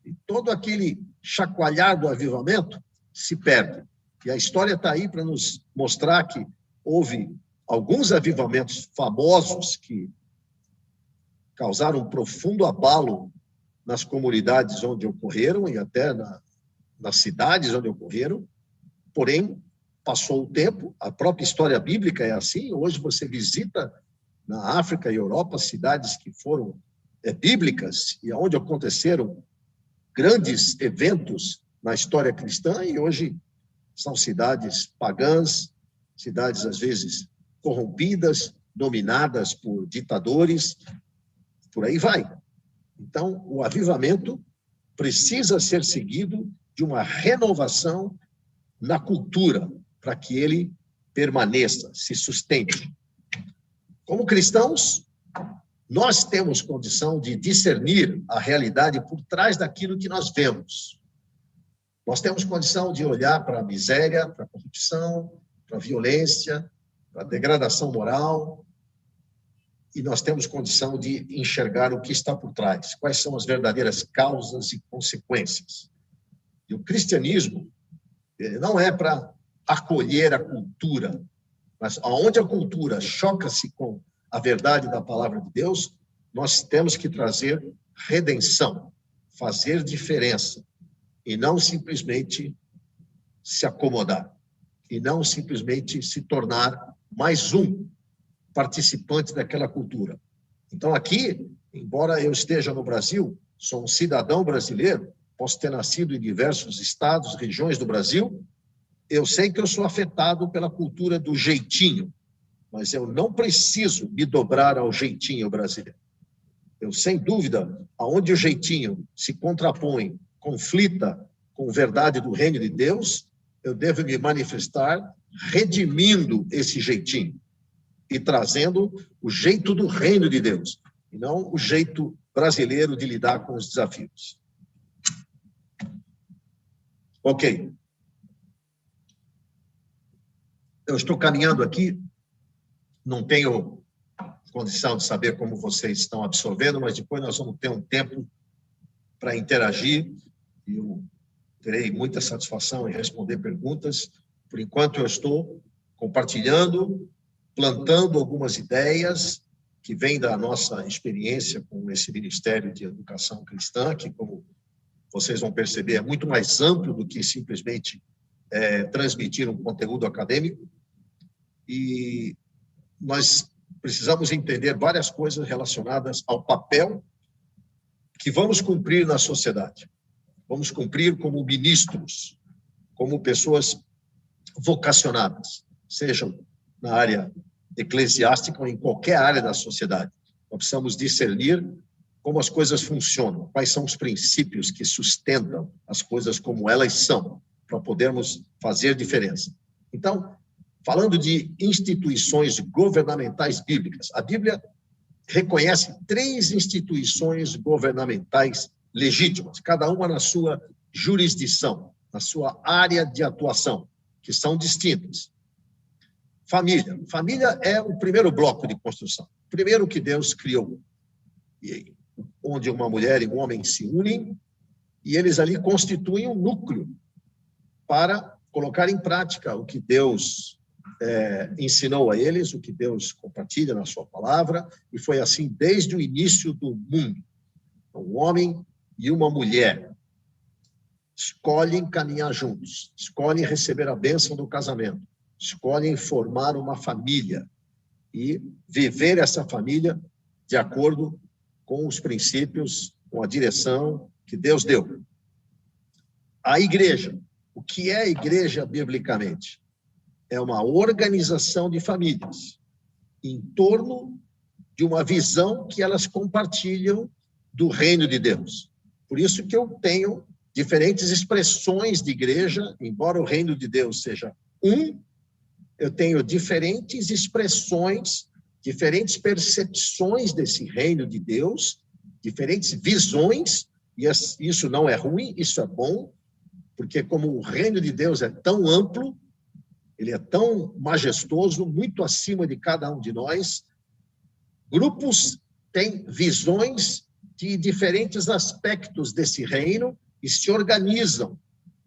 E todo aquele chacoalhar do avivamento se perde. E a história está aí para nos mostrar que houve alguns avivamentos famosos que causaram um profundo abalo nas comunidades onde ocorreram e até nas cidades onde ocorreram. Porém, passou o tempo, a própria história bíblica é assim. Hoje você visita na África e Europa cidades que foram bíblicas e onde aconteceram grandes eventos na história cristã, e hoje são cidades pagãs, cidades às vezes corrompidas, dominadas por ditadores, por aí vai. Então, o avivamento precisa ser seguido de uma renovação na cultura, para que ele permaneça, se sustente. Como cristãos, nós temos condição de discernir a realidade por trás daquilo que nós vemos. Nós temos condição de olhar para a miséria, para a corrupção, para a violência, para a degradação moral, e nós temos condição de enxergar o que está por trás, quais são as verdadeiras causas e consequências. E o cristianismo não é para acolher a cultura, mas onde a cultura choca-se com a verdade da palavra de Deus, nós temos que trazer redenção, fazer diferença, e não simplesmente se acomodar, e não simplesmente se tornar mais um participante daquela cultura. Então, aqui, embora eu esteja no Brasil, sou um cidadão brasileiro, posso ter nascido em diversos estados, regiões do Brasil, eu sei que eu sou afetado pela cultura do jeitinho, mas eu não preciso me dobrar ao jeitinho brasileiro. Eu, sem dúvida, aonde o jeitinho se contrapõe, conflita com a verdade do reino de Deus, eu devo me manifestar redimindo esse jeitinho e trazendo o jeito do reino de Deus, e não o jeito brasileiro de lidar com os desafios. Ok. Eu estou caminhando aqui, não tenho condição de saber como vocês estão absorvendo, mas depois nós vamos ter um tempo para interagir e eu terei muita satisfação em responder perguntas. Por enquanto, eu estou compartilhando, plantando algumas ideias que vêm da nossa experiência com esse Ministério de Educação Cristã, que, como vocês vão perceber, é muito mais amplo do que simplesmente transmitir um conteúdo acadêmico. E nós precisamos entender várias coisas relacionadas ao papel que vamos cumprir na sociedade. Vamos cumprir como ministros, como pessoas vocacionadas, sejam na área eclesiástica ou em qualquer área da sociedade. Nós precisamos discernir como as coisas funcionam, quais são os princípios que sustentam as coisas como elas são, para podermos fazer diferença. Então, falando de instituições governamentais bíblicas, a Bíblia reconhece 3 instituições governamentais legítimas, cada uma na sua jurisdição, na sua área de atuação, que são distintas. Família. Família é o primeiro bloco de construção, o primeiro que Deus criou, onde uma mulher e um homem se unem e eles ali constituem um núcleo para colocar em prática o que Deus ensinou a eles, o que Deus compartilha na sua palavra, e foi assim desde o início do mundo. Então, um homem e uma mulher escolhem caminhar juntos, escolhem receber a bênção do casamento, escolhem formar uma família e viver essa família de acordo com os princípios, com a direção que Deus deu. A igreja. O que é a igreja biblicamente? É uma organização de famílias em torno de uma visão que elas compartilham do reino de Deus. Por isso que eu tenho diferentes expressões de igreja, embora o reino de Deus seja eu tenho diferentes expressões, diferentes percepções desse reino de Deus, diferentes visões, e isso não é ruim, isso é bom, porque como o reino de Deus é tão amplo, ele é tão majestoso, muito acima de cada um de nós, grupos têm visões de diferentes aspectos desse reino e se organizam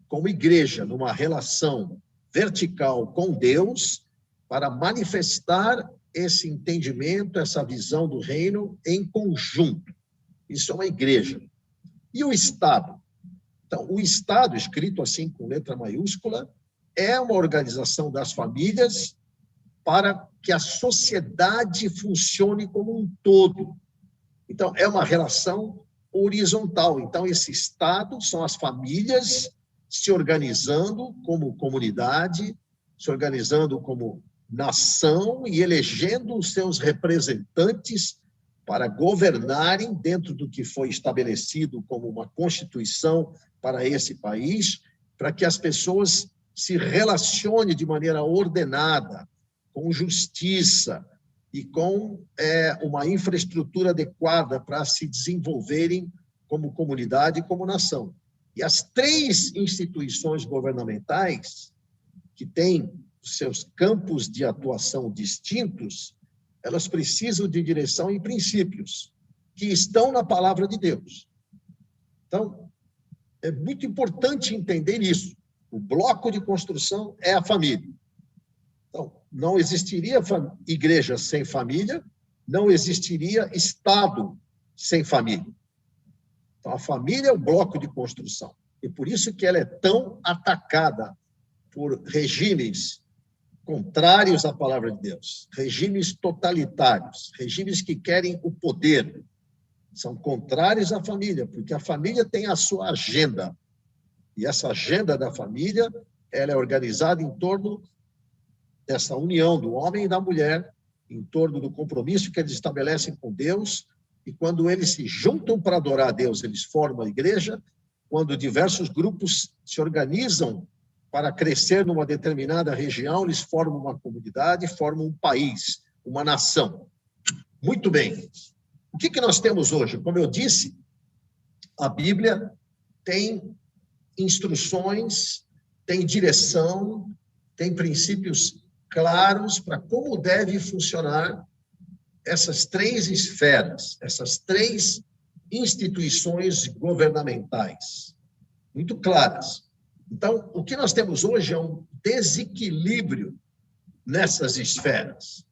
como igreja numa relação vertical com Deus para manifestar esse entendimento, essa visão do reino em conjunto. Isso é uma igreja. E o Estado? Então, o Estado, escrito assim com letra maiúscula, é uma organização das famílias para que a sociedade funcione como um todo. Então, é uma relação horizontal. Então, esse Estado são as famílias se organizando como comunidade, se organizando como nação e elegendo os seus representantes para governarem dentro do que foi estabelecido como uma constituição para esse país, para que as pessoas se relacionem de maneira ordenada, com justiça e com uma infraestrutura adequada para se desenvolverem como comunidade e como nação. E as 3 instituições governamentais, que têm seus campos de atuação distintos, elas precisam de direção e princípios que estão na palavra de Deus. Então, é muito importante entender isso. O bloco de construção é a família. Então, não existiria igreja sem família, não existiria Estado sem família. Então, a família é o bloco de construção. E por isso que ela é tão atacada por regimes contrários à palavra de Deus, regimes totalitários, regimes que querem o poder, são contrários à família, porque a família tem a sua agenda, e essa agenda da família, ela é organizada em torno dessa união do homem e da mulher, em torno do compromisso que eles estabelecem com Deus, e quando eles se juntam para adorar a Deus, eles formam a igreja, quando diversos grupos se organizam para crescer numa determinada região, eles formam uma comunidade, formam um país, uma nação. Muito bem. O que nós temos hoje? Como eu disse, a Bíblia tem instruções, tem direção, tem princípios claros para como deve funcionar essas três esferas, essas três instituições governamentais, muito claras. Então, o que nós temos hoje é um desequilíbrio nessas esferas.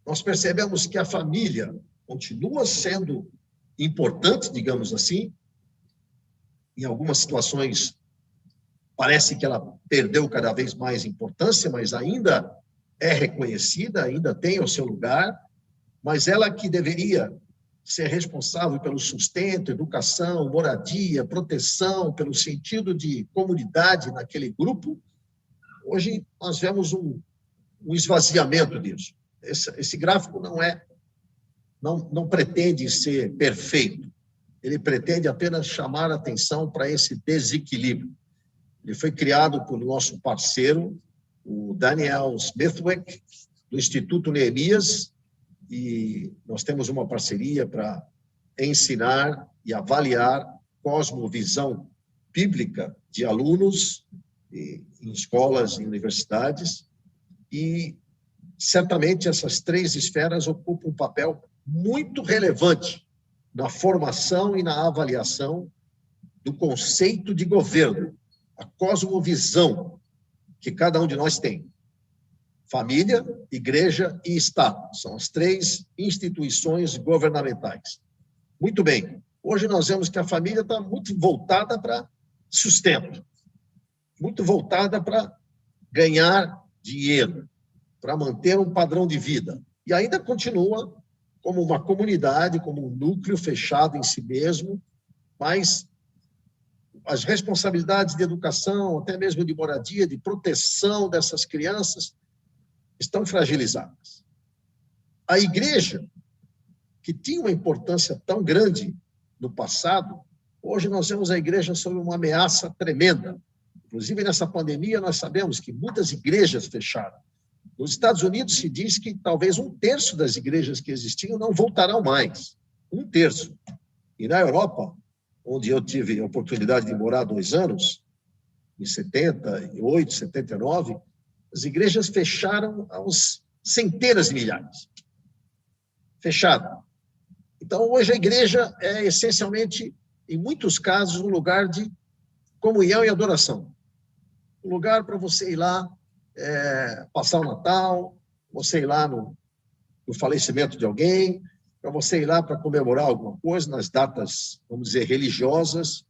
Nós percebemos que a família continua sendo importante, digamos assim. Em algumas situações, parece que ela perdeu cada vez mais importância, mas ainda é reconhecida, ainda tem o seu lugar, mas ela que deveria ser responsável pelo sustento, educação, moradia, proteção, pelo sentido de comunidade naquele grupo, hoje nós vemos um esvaziamento disso. Esse gráfico não pretende ser perfeito, ele pretende apenas chamar a atenção para esse desequilíbrio. Ele foi criado por nosso parceiro, o Daniel Smithwick, do Instituto Neemias, e nós temos uma parceria para ensinar e avaliar cosmovisão bíblica de alunos em escolas e universidades, e certamente essas três esferas ocupam um papel muito relevante na formação e na avaliação do conceito de governo, a cosmovisão que cada um de nós tem. Família, igreja e Estado são as três instituições governamentais. Muito bem, hoje nós vemos que a família está muito voltada para sustento, muito voltada para ganhar dinheiro, para manter um padrão de vida. E ainda continua como uma comunidade, como um núcleo fechado em si mesmo, mas as responsabilidades de educação, até mesmo de moradia, de proteção dessas crianças, estão fragilizadas. A igreja, que tinha uma importância tão grande no passado, hoje nós vemos a igreja sob uma ameaça tremenda. Inclusive, nessa pandemia, nós sabemos que muitas igrejas fecharam. Nos Estados Unidos se diz que talvez 1/3 das igrejas que existiam não voltarão mais. 1/3. E na Europa, onde eu tive a oportunidade de morar 2 anos, em 78, 79, as igrejas fecharam aos centenas de milhares. Fechado. Então, hoje a igreja é essencialmente, em muitos casos, um lugar de comunhão e adoração. Um lugar para você ir lá passar o Natal, você ir lá no falecimento de alguém, para você ir lá para comemorar alguma coisa nas datas, vamos dizer, religiosas,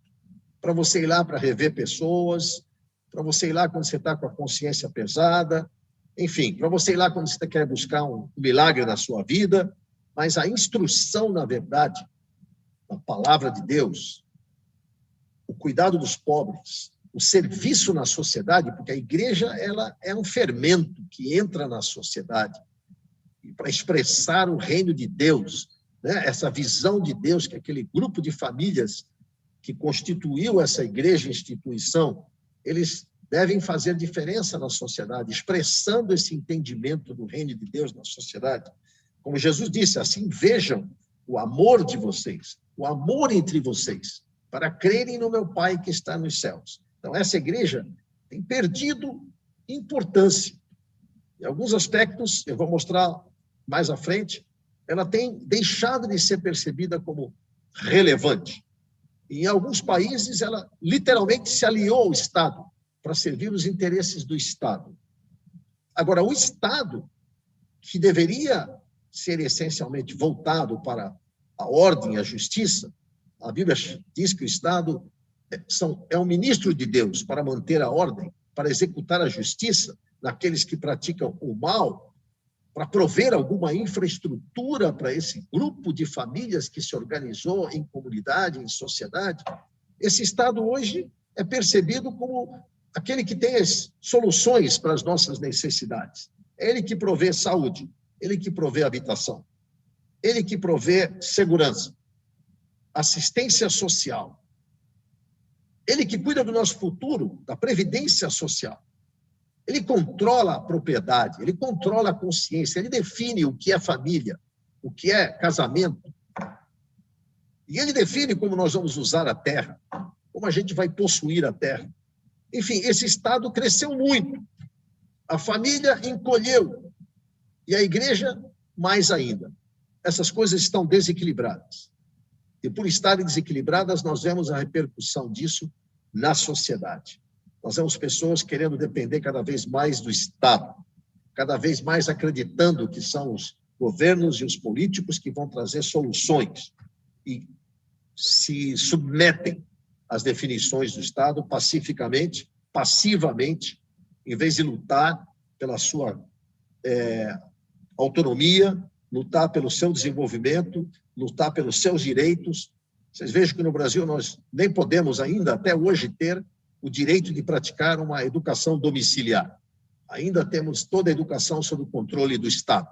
para você ir lá para rever pessoas, para você ir lá quando você está com a consciência pesada, enfim, para você ir lá quando você quer buscar um milagre na sua vida, mas a instrução, na verdade, a palavra de Deus, o cuidado dos pobres, o serviço na sociedade, porque a igreja ela é um fermento que entra na sociedade para expressar o reino de Deus, né? Essa visão de Deus que aquele grupo de famílias que constituiu essa igreja instituição, eles devem fazer diferença na sociedade, expressando esse entendimento do reino de Deus na sociedade. Como Jesus disse, assim vejam o amor de vocês, o amor entre vocês, para crerem no meu Pai que está nos céus. Então, essa igreja tem perdido importância. Em alguns aspectos, eu vou mostrar mais à frente, ela tem deixado de ser percebida como relevante. Em alguns países, ela literalmente se aliou ao Estado para servir os interesses do Estado. Agora, o Estado, que deveria ser essencialmente voltado para a ordem e a justiça, a Bíblia diz que o Estado é um ministro de Deus para manter a ordem, para executar a justiça naqueles que praticam o mal, para prover alguma infraestrutura para esse grupo de famílias que se organizou em comunidade, em sociedade. Esse Estado hoje é percebido como aquele que tem as soluções para as nossas necessidades. É ele que provê saúde, ele que provê habitação, ele que provê segurança, assistência social. Ele que cuida do nosso futuro, da previdência social. Ele controla a propriedade, ele controla a consciência, ele define o que é família, o que é casamento. E ele define como nós vamos usar a terra, como a gente vai possuir a terra. Enfim, esse Estado cresceu muito. A família encolheu. E a igreja, mais ainda. essas coisas estão desequilibradas. E por estarem desequilibradas, nós vemos a repercussão disso na sociedade. Nós vemos pessoas querendo depender cada vez mais do Estado, cada vez mais acreditando que são os governos e os políticos que vão trazer soluções e se submetem às definições do Estado pacificamente, passivamente, em vez de lutar pela sua autonomia, lutar pelo seu desenvolvimento, lutar pelos seus direitos. Vocês vejam que no Brasil nós nem podemos ainda, até hoje, ter o direito de praticar uma educação domiciliar. Ainda temos toda a educação sob o controle do Estado.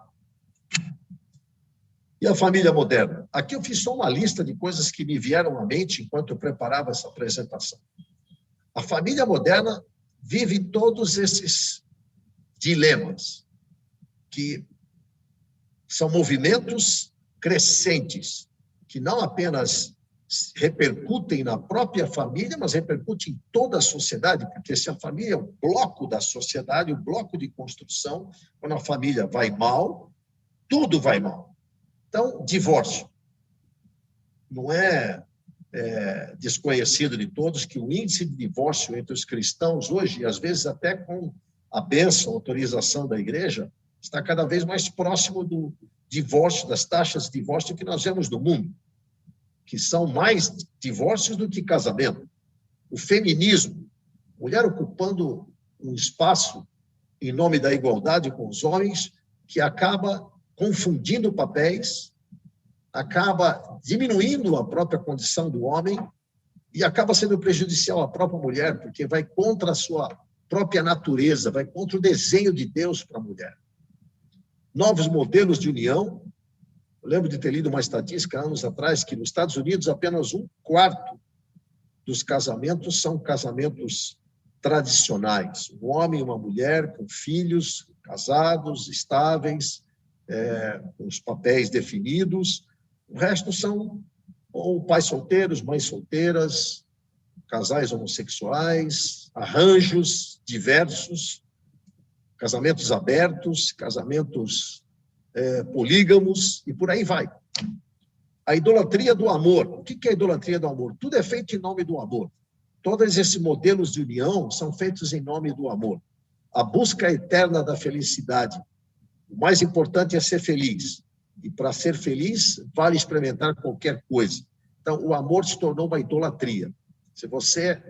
E a família moderna? Aqui eu fiz só uma lista de coisas que me vieram à mente enquanto eu preparava essa apresentação. A família moderna vive todos esses dilemas, que são movimentos crescentes, que não apenas repercutem na própria família, mas repercutem em toda a sociedade, porque se a família é o bloco da sociedade, o bloco de construção, quando a família vai mal, tudo vai mal. Então, divórcio. Não é desconhecido de todos que o índice de divórcio entre os cristãos hoje, e às vezes até com a bênção, a autorização da igreja, está cada vez mais próximo do divórcio, das taxas de divórcio que nós vemos no mundo, que são mais divórcios do que casamento. O feminismo, mulher ocupando um espaço em nome da igualdade com os homens, que acaba confundindo papéis, acaba diminuindo a própria condição do homem e acaba sendo prejudicial à própria mulher, porque vai contra a sua própria natureza, vai contra o desenho de Deus para a mulher. Novos modelos de união. Eu lembro de ter lido uma estatística anos atrás que nos Estados Unidos apenas 1/4 dos casamentos são casamentos tradicionais. Um homem e uma mulher com filhos, casados, estáveis, com os papéis definidos. O resto são ou pais solteiros, mães solteiras, casais homossexuais, arranjos diversos, casamentos abertos, casamentos polígamos e por aí vai. A idolatria do amor. O que é a idolatria do amor? Tudo é feito em nome do amor. Todos esses modelos de união são feitos em nome do amor. A busca eterna da felicidade. O mais importante é ser feliz. E para ser feliz, vale experimentar qualquer coisa. Então, o amor se tornou uma idolatria. Se você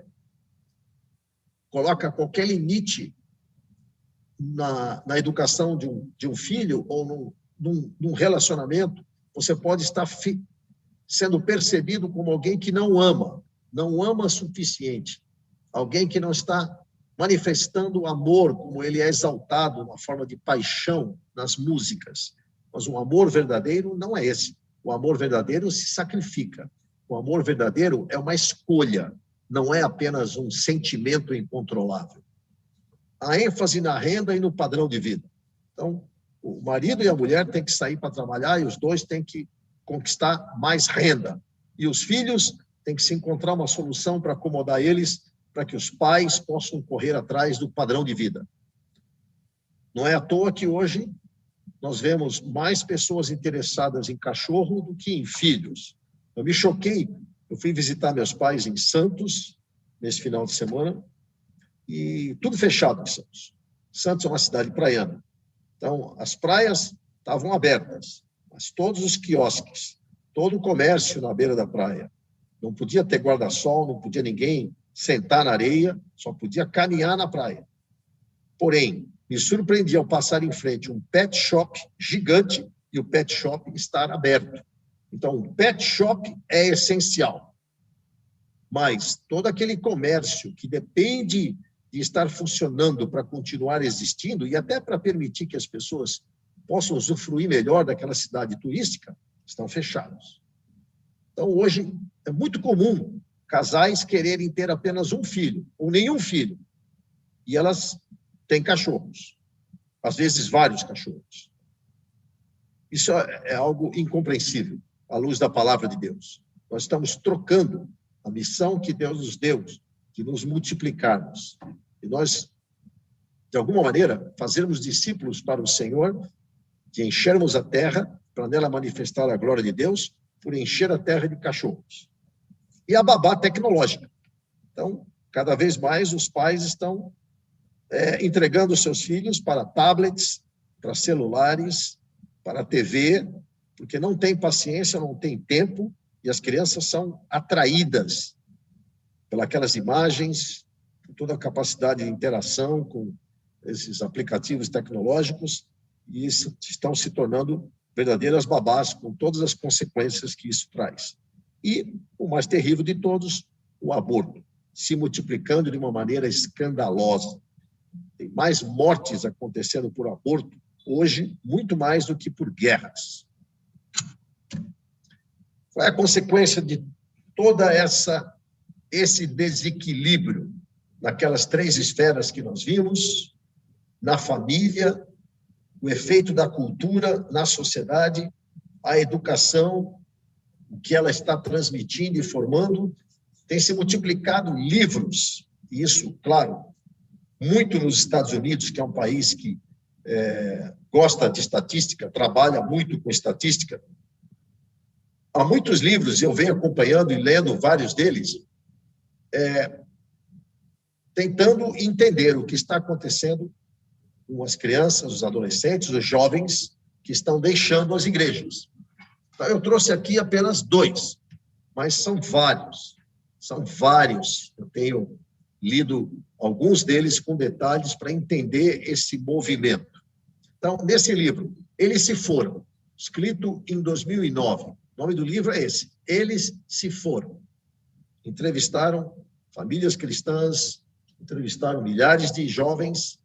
coloca qualquer limite na educação de um filho ou num relacionamento, você pode estar sendo percebido como alguém que não ama o suficiente, alguém que não está manifestando o amor como ele é exaltado na forma de paixão nas músicas. Mas o amor verdadeiro não é esse. O amor verdadeiro se sacrifica. O amor verdadeiro é uma escolha, não é apenas um sentimento incontrolável. A ênfase na renda e no padrão de vida. Então, o marido e a mulher têm que sair para trabalhar e os dois têm que conquistar mais renda. E os filhos têm que se encontrar uma solução para acomodar eles, para que os pais possam correr atrás do padrão de vida. Não é à toa que hoje nós vemos mais pessoas interessadas em cachorro do que em filhos. Eu me choquei. Eu fui visitar meus pais em Santos, nesse final de semana, e tudo fechado em Santos. Santos é uma cidade praiana. Então, as praias estavam abertas, mas todos os quiosques, todo o comércio na beira da praia. Não podia ter guarda-sol, não podia ninguém sentar na areia, só podia caminhar na praia. Porém, me surpreendi ao passar em frente um pet shop gigante e o pet shop estar aberto. Então, o pet shop é essencial. Mas todo aquele comércio que depende de estar funcionando para continuar existindo e até para permitir que as pessoas possam usufruir melhor daquela cidade turística, estão fechados. Então, hoje, é muito comum casais quererem ter apenas um filho ou nenhum filho. E elas têm cachorros. Às vezes, vários cachorros. Isso é algo incompreensível à luz da palavra de Deus. Nós estamos trocando a missão que Deus nos deu, de nos multiplicarmos. E nós, de alguma maneira, fazermos discípulos para o Senhor, de enchermos a terra para nela manifestar a glória de Deus, por encher a terra de cachorros. E a babá tecnológica. Então, cada vez mais os pais estão entregando seus filhos para tablets, para celulares, para TV, porque não tem paciência, não tem tempo, e as crianças são atraídas pelas imagens, por toda a capacidade de interação com esses aplicativos tecnológicos, e estão se tornando verdadeiras babás, com todas as consequências que isso traz. E, o mais terrível de todos, o aborto, se multiplicando de uma maneira escandalosa. Tem mais mortes acontecendo por aborto hoje, muito mais do que por guerras. Qual é a consequência de toda esse desequilíbrio naquelas 3 esferas que nós vimos, na família, o efeito da cultura na sociedade, a educação, o que ela está transmitindo e formando? Tem se multiplicado livros, e isso, claro, muito nos Estados Unidos, que é um país que gosta de estatística, trabalha muito com estatística. Há muitos livros, eu venho acompanhando e lendo vários deles, tentando entender o que está acontecendo com as crianças, os adolescentes, os jovens que estão deixando as igrejas. Então, eu trouxe aqui apenas 2, mas são vários. Eu tenho lido alguns deles com detalhes para entender esse movimento. Então, nesse livro, Eles se foram, escrito em 2009. O nome do livro é esse, Eles se foram. Entrevistaram famílias cristãs, entrevistaram milhares de jovens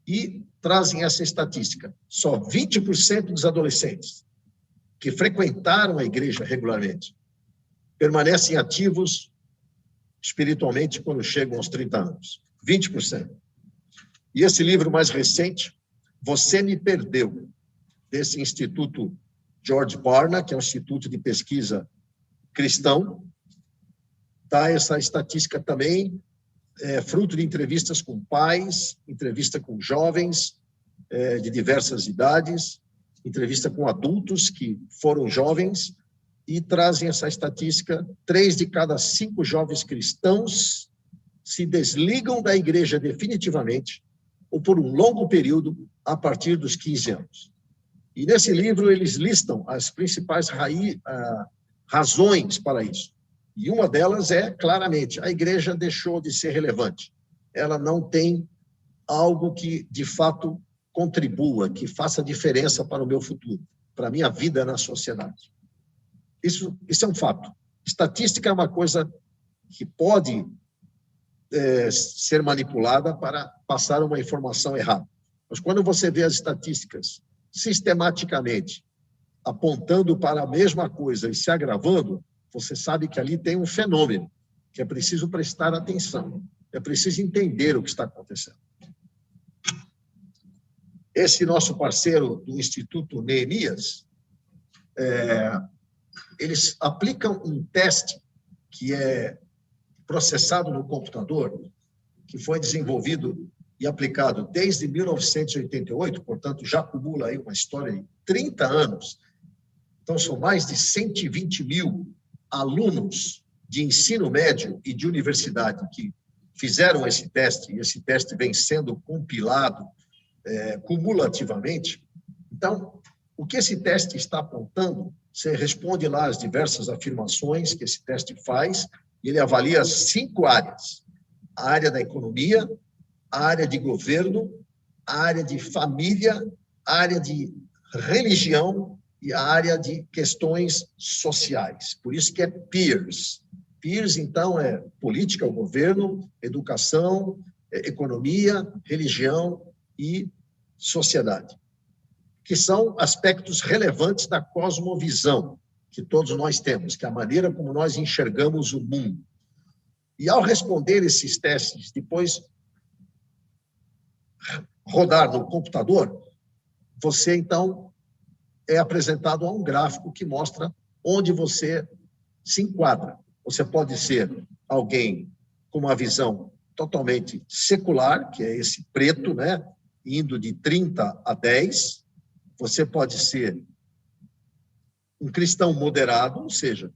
e trazem essa estatística. Só 20% dos adolescentes que frequentaram a igreja regularmente permanecem ativos espiritualmente quando chegam aos 30 anos. 20%. E esse livro mais recente, Você Me Perdeu, desse Instituto George Barna, que é um instituto de pesquisa cristão, dá essa estatística também, fruto de entrevistas com pais, entrevista com jovens de diversas idades, entrevista com adultos que foram jovens, e trazem essa estatística: 3 de cada 5 jovens cristãos se desligam da igreja definitivamente ou por um longo período a partir dos 15 anos. E nesse livro eles listam as principais razões para isso. E uma delas é, claramente, a igreja deixou de ser relevante. Ela não tem algo que, de fato, contribua, que faça diferença para o meu futuro, para a minha vida na sociedade. Isso é um fato. Estatística é uma coisa que pode ser manipulada para passar uma informação errada. Mas quando você vê as estatísticas sistematicamente apontando para a mesma coisa e se agravando, você sabe que ali tem um fenômeno que é preciso prestar atenção, é preciso entender o que está acontecendo. Esse nosso parceiro do Instituto Neemias, eles aplicam um teste que é processado no computador, que foi desenvolvido e aplicado desde 1988, portanto, já acumula aí uma história de 30 anos. Então, são mais de 120 mil alunos de ensino médio e de universidade que fizeram esse teste, e esse teste vem sendo compilado cumulativamente. Então, o que esse teste está apontando, você responde lá as diversas afirmações que esse teste faz, e ele avalia 5 áreas: a área da economia, a área de governo, a área de família, a área de religião e a área de questões sociais. Por isso que é peers. Peers, então, é política, o governo, educação, economia, religião e sociedade, que são aspectos relevantes da cosmovisão que todos nós temos, que é a maneira como nós enxergamos o mundo. E ao responder esses testes, depois rodar no computador, você, então, é apresentado a um gráfico que mostra onde você se enquadra. Você pode ser alguém com uma visão totalmente secular, que é esse preto, né, indo de 30 a 10. Você pode ser um cristão moderado, ou seja,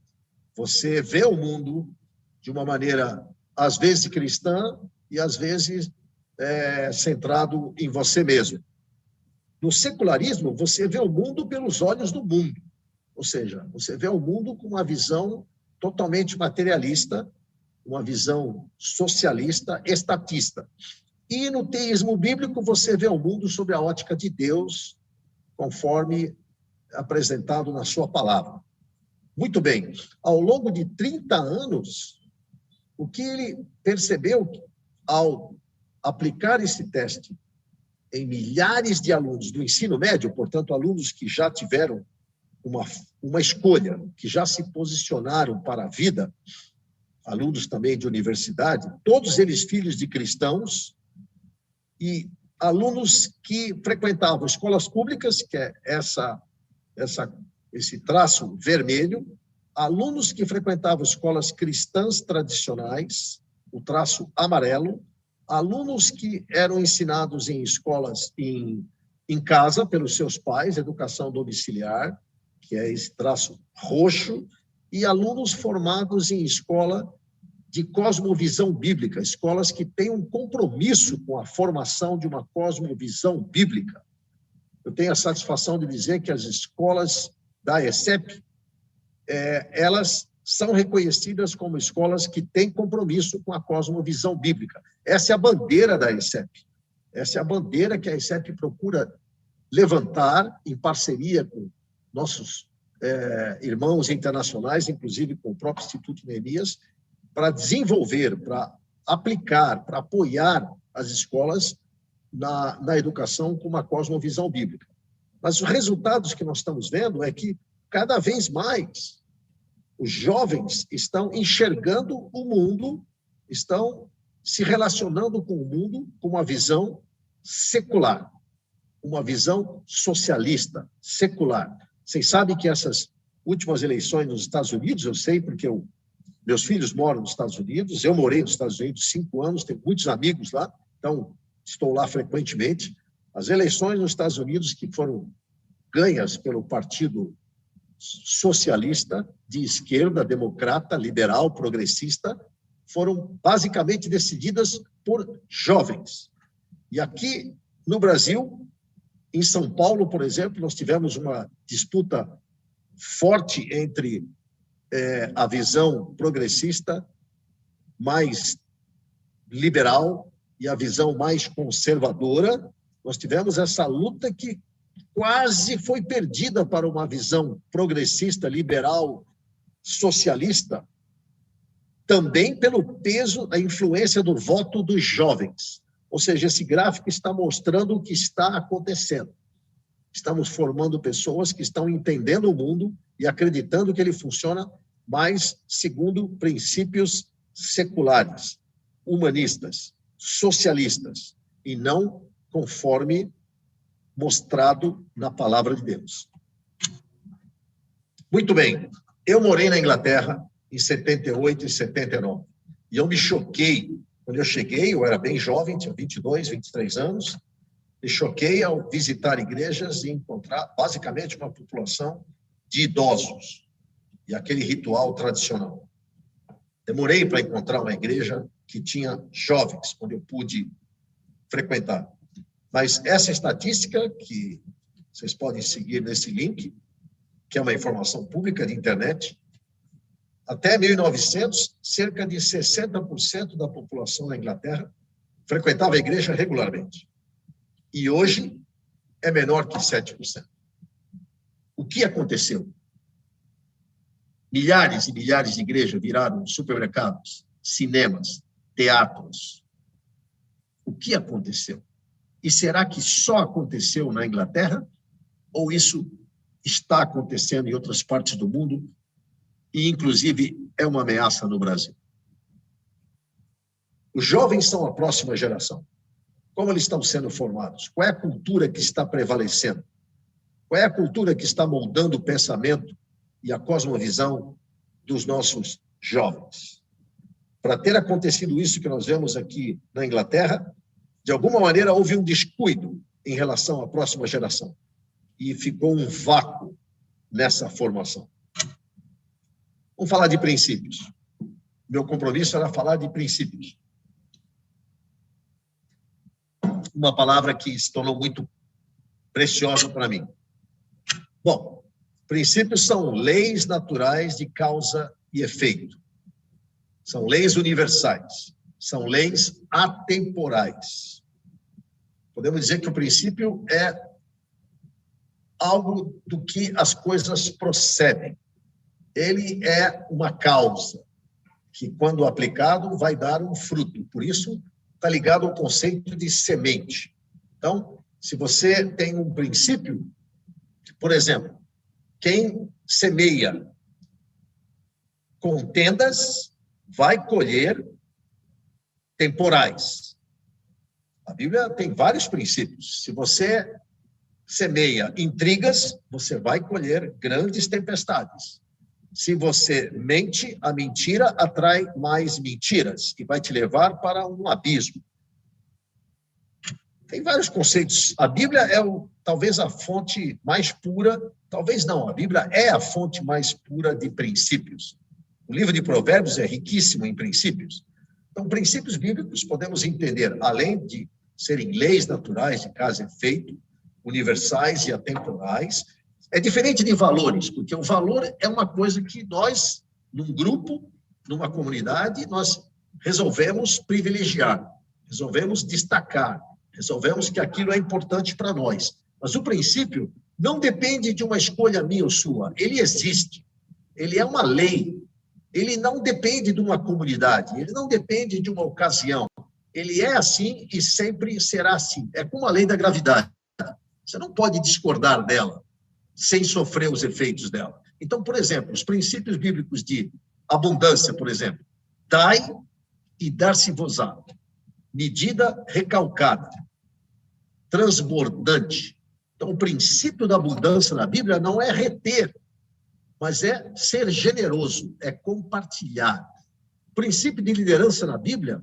você vê o mundo de uma maneira, às vezes, cristã e, às vezes, centrado em você mesmo. No secularismo, você vê o mundo pelos olhos do mundo, ou seja, você vê o mundo com uma visão totalmente materialista, uma visão socialista, estatista. E no teísmo bíblico, você vê o mundo sob a ótica de Deus, conforme apresentado na sua palavra. Muito bem, ao longo de 30 anos, o que ele percebeu ao aplicar esse teste em milhares de alunos do ensino médio, portanto, alunos que já tiveram uma escolha, que já se posicionaram para a vida, alunos também de universidade, todos eles filhos de cristãos, e alunos que frequentavam escolas públicas, que é esse traço vermelho, alunos que frequentavam escolas cristãs tradicionais, o traço amarelo, alunos que eram ensinados em escolas em casa pelos seus pais, educação domiciliar, que é esse traço roxo, e alunos formados em escola de cosmovisão bíblica, escolas que têm um compromisso com a formação de uma cosmovisão bíblica. Eu tenho a satisfação de dizer que as escolas da ESEP, elas são reconhecidas como escolas que têm compromisso com a cosmovisão bíblica. Essa é a bandeira da ESEP. Essa é a bandeira que a ESEP procura levantar em parceria com nossos irmãos internacionais, inclusive com o próprio Instituto Neemias, para desenvolver, para aplicar, para apoiar as escolas na educação com uma cosmovisão bíblica. Mas os resultados que nós estamos vendo é que, cada vez mais, os jovens estão enxergando o mundo, estão se relacionando com o mundo com uma visão secular, uma visão socialista, secular. Vocês sabem que essas últimas eleições nos Estados Unidos, eu sei porque meus filhos moram nos Estados Unidos, eu morei nos Estados Unidos 5 anos, tenho muitos amigos lá, então estou lá frequentemente. As eleições nos Estados Unidos que foram ganhas pelo Partido Socialista, de esquerda, democrata, liberal, progressista, foram basicamente decididas por jovens. E aqui no Brasil, em São Paulo, por exemplo, nós tivemos uma disputa forte entre a visão progressista mais liberal e a visão mais conservadora. Nós tivemos essa luta que quase foi perdida para uma visão progressista, liberal, socialista, também pelo peso, a influência do voto dos jovens. Ou seja, esse gráfico está mostrando o que está acontecendo. Estamos formando pessoas que estão entendendo o mundo e acreditando que ele funciona mais segundo princípios seculares, humanistas, socialistas, e não conforme mostrado na palavra de Deus. Muito bem, eu morei na Inglaterra em 78 e 79, e eu me choquei. Quando eu cheguei, eu era bem jovem, tinha 22, 23 anos, me choquei ao visitar igrejas e encontrar basicamente uma população de idosos, e aquele ritual tradicional. Demorei para encontrar uma igreja que tinha jovens, onde eu pude frequentar. Mas essa estatística, que vocês podem seguir nesse link, que é uma informação pública de internet, até 1900, cerca de 60% da população da Inglaterra frequentava a igreja regularmente. E hoje é menor que 7%. O que aconteceu? Milhares e milhares de igrejas viraram supermercados, cinemas, teatros. O que aconteceu? E será que só aconteceu na Inglaterra? Ou isso está acontecendo em outras partes do mundo? E, inclusive, é uma ameaça no Brasil. Os jovens são a próxima geração. Como eles estão sendo formados? Qual é a cultura que está prevalecendo? Qual é a cultura que está moldando o pensamento e a cosmovisão dos nossos jovens? Para ter acontecido isso que nós vemos aqui na Inglaterra, de alguma maneira houve um descuido em relação à próxima geração. E ficou um vácuo nessa formação. Vamos falar de princípios. Meu compromisso era falar de princípios. Uma palavra que se tornou muito preciosa para mim. Bom, princípios são leis naturais de causa e efeito. São leis universais. São leis atemporais. Podemos dizer que o princípio é algo do que as coisas procedem. Ele é uma causa que, quando aplicado, vai dar um fruto. Por isso, está ligado ao conceito de semente. Então, se você tem um princípio, por exemplo, quem semeia contendas vai colher temporais. A Bíblia tem vários princípios. Se você semeia intrigas, você vai colher grandes tempestades. Se você mente, a mentira atrai mais mentiras e vai te levar para um abismo. Tem vários conceitos. A Bíblia é talvez a fonte mais pura, talvez não, a Bíblia é a fonte mais pura de princípios. O livro de Provérbios é riquíssimo em princípios. Então, princípios bíblicos podemos entender, além de serem leis naturais de causa e efeito, universais e atemporais. É diferente de valores, porque o valor é uma coisa que nós, num grupo, numa comunidade, nós resolvemos privilegiar, resolvemos destacar, resolvemos que aquilo é importante para nós. Mas o princípio não depende de uma escolha minha ou sua, ele existe, ele é uma lei, ele não depende de uma comunidade, ele não depende de uma ocasião, ele é assim e sempre será assim. É como a lei da gravidade. Você não pode discordar dela sem sofrer os efeitos dela. Então, por exemplo, os princípios bíblicos de abundância, por exemplo, dai e dar-se-vos-á, medida recalcada, transbordante. Então, o princípio da abundância na Bíblia não é reter, mas é ser generoso, é compartilhar. O princípio de liderança na Bíblia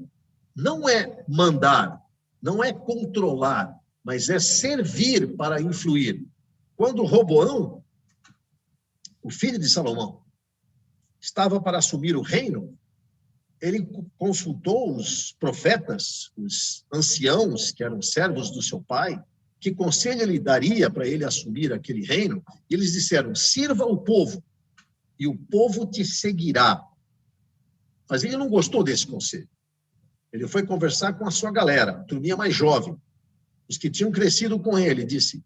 não é mandar, não é controlar, mas é servir para influir. Quando Roboão, o filho de Salomão, estava para assumir o reino, ele consultou os profetas, os anciãos, que eram servos do seu pai, que conselho ele daria para ele assumir aquele reino, e eles disseram, sirva o povo, e o povo te seguirá. Mas ele não gostou desse conselho. Ele foi conversar com a sua galera, a turminha mais jovem, os que tinham crescido com ele, disse,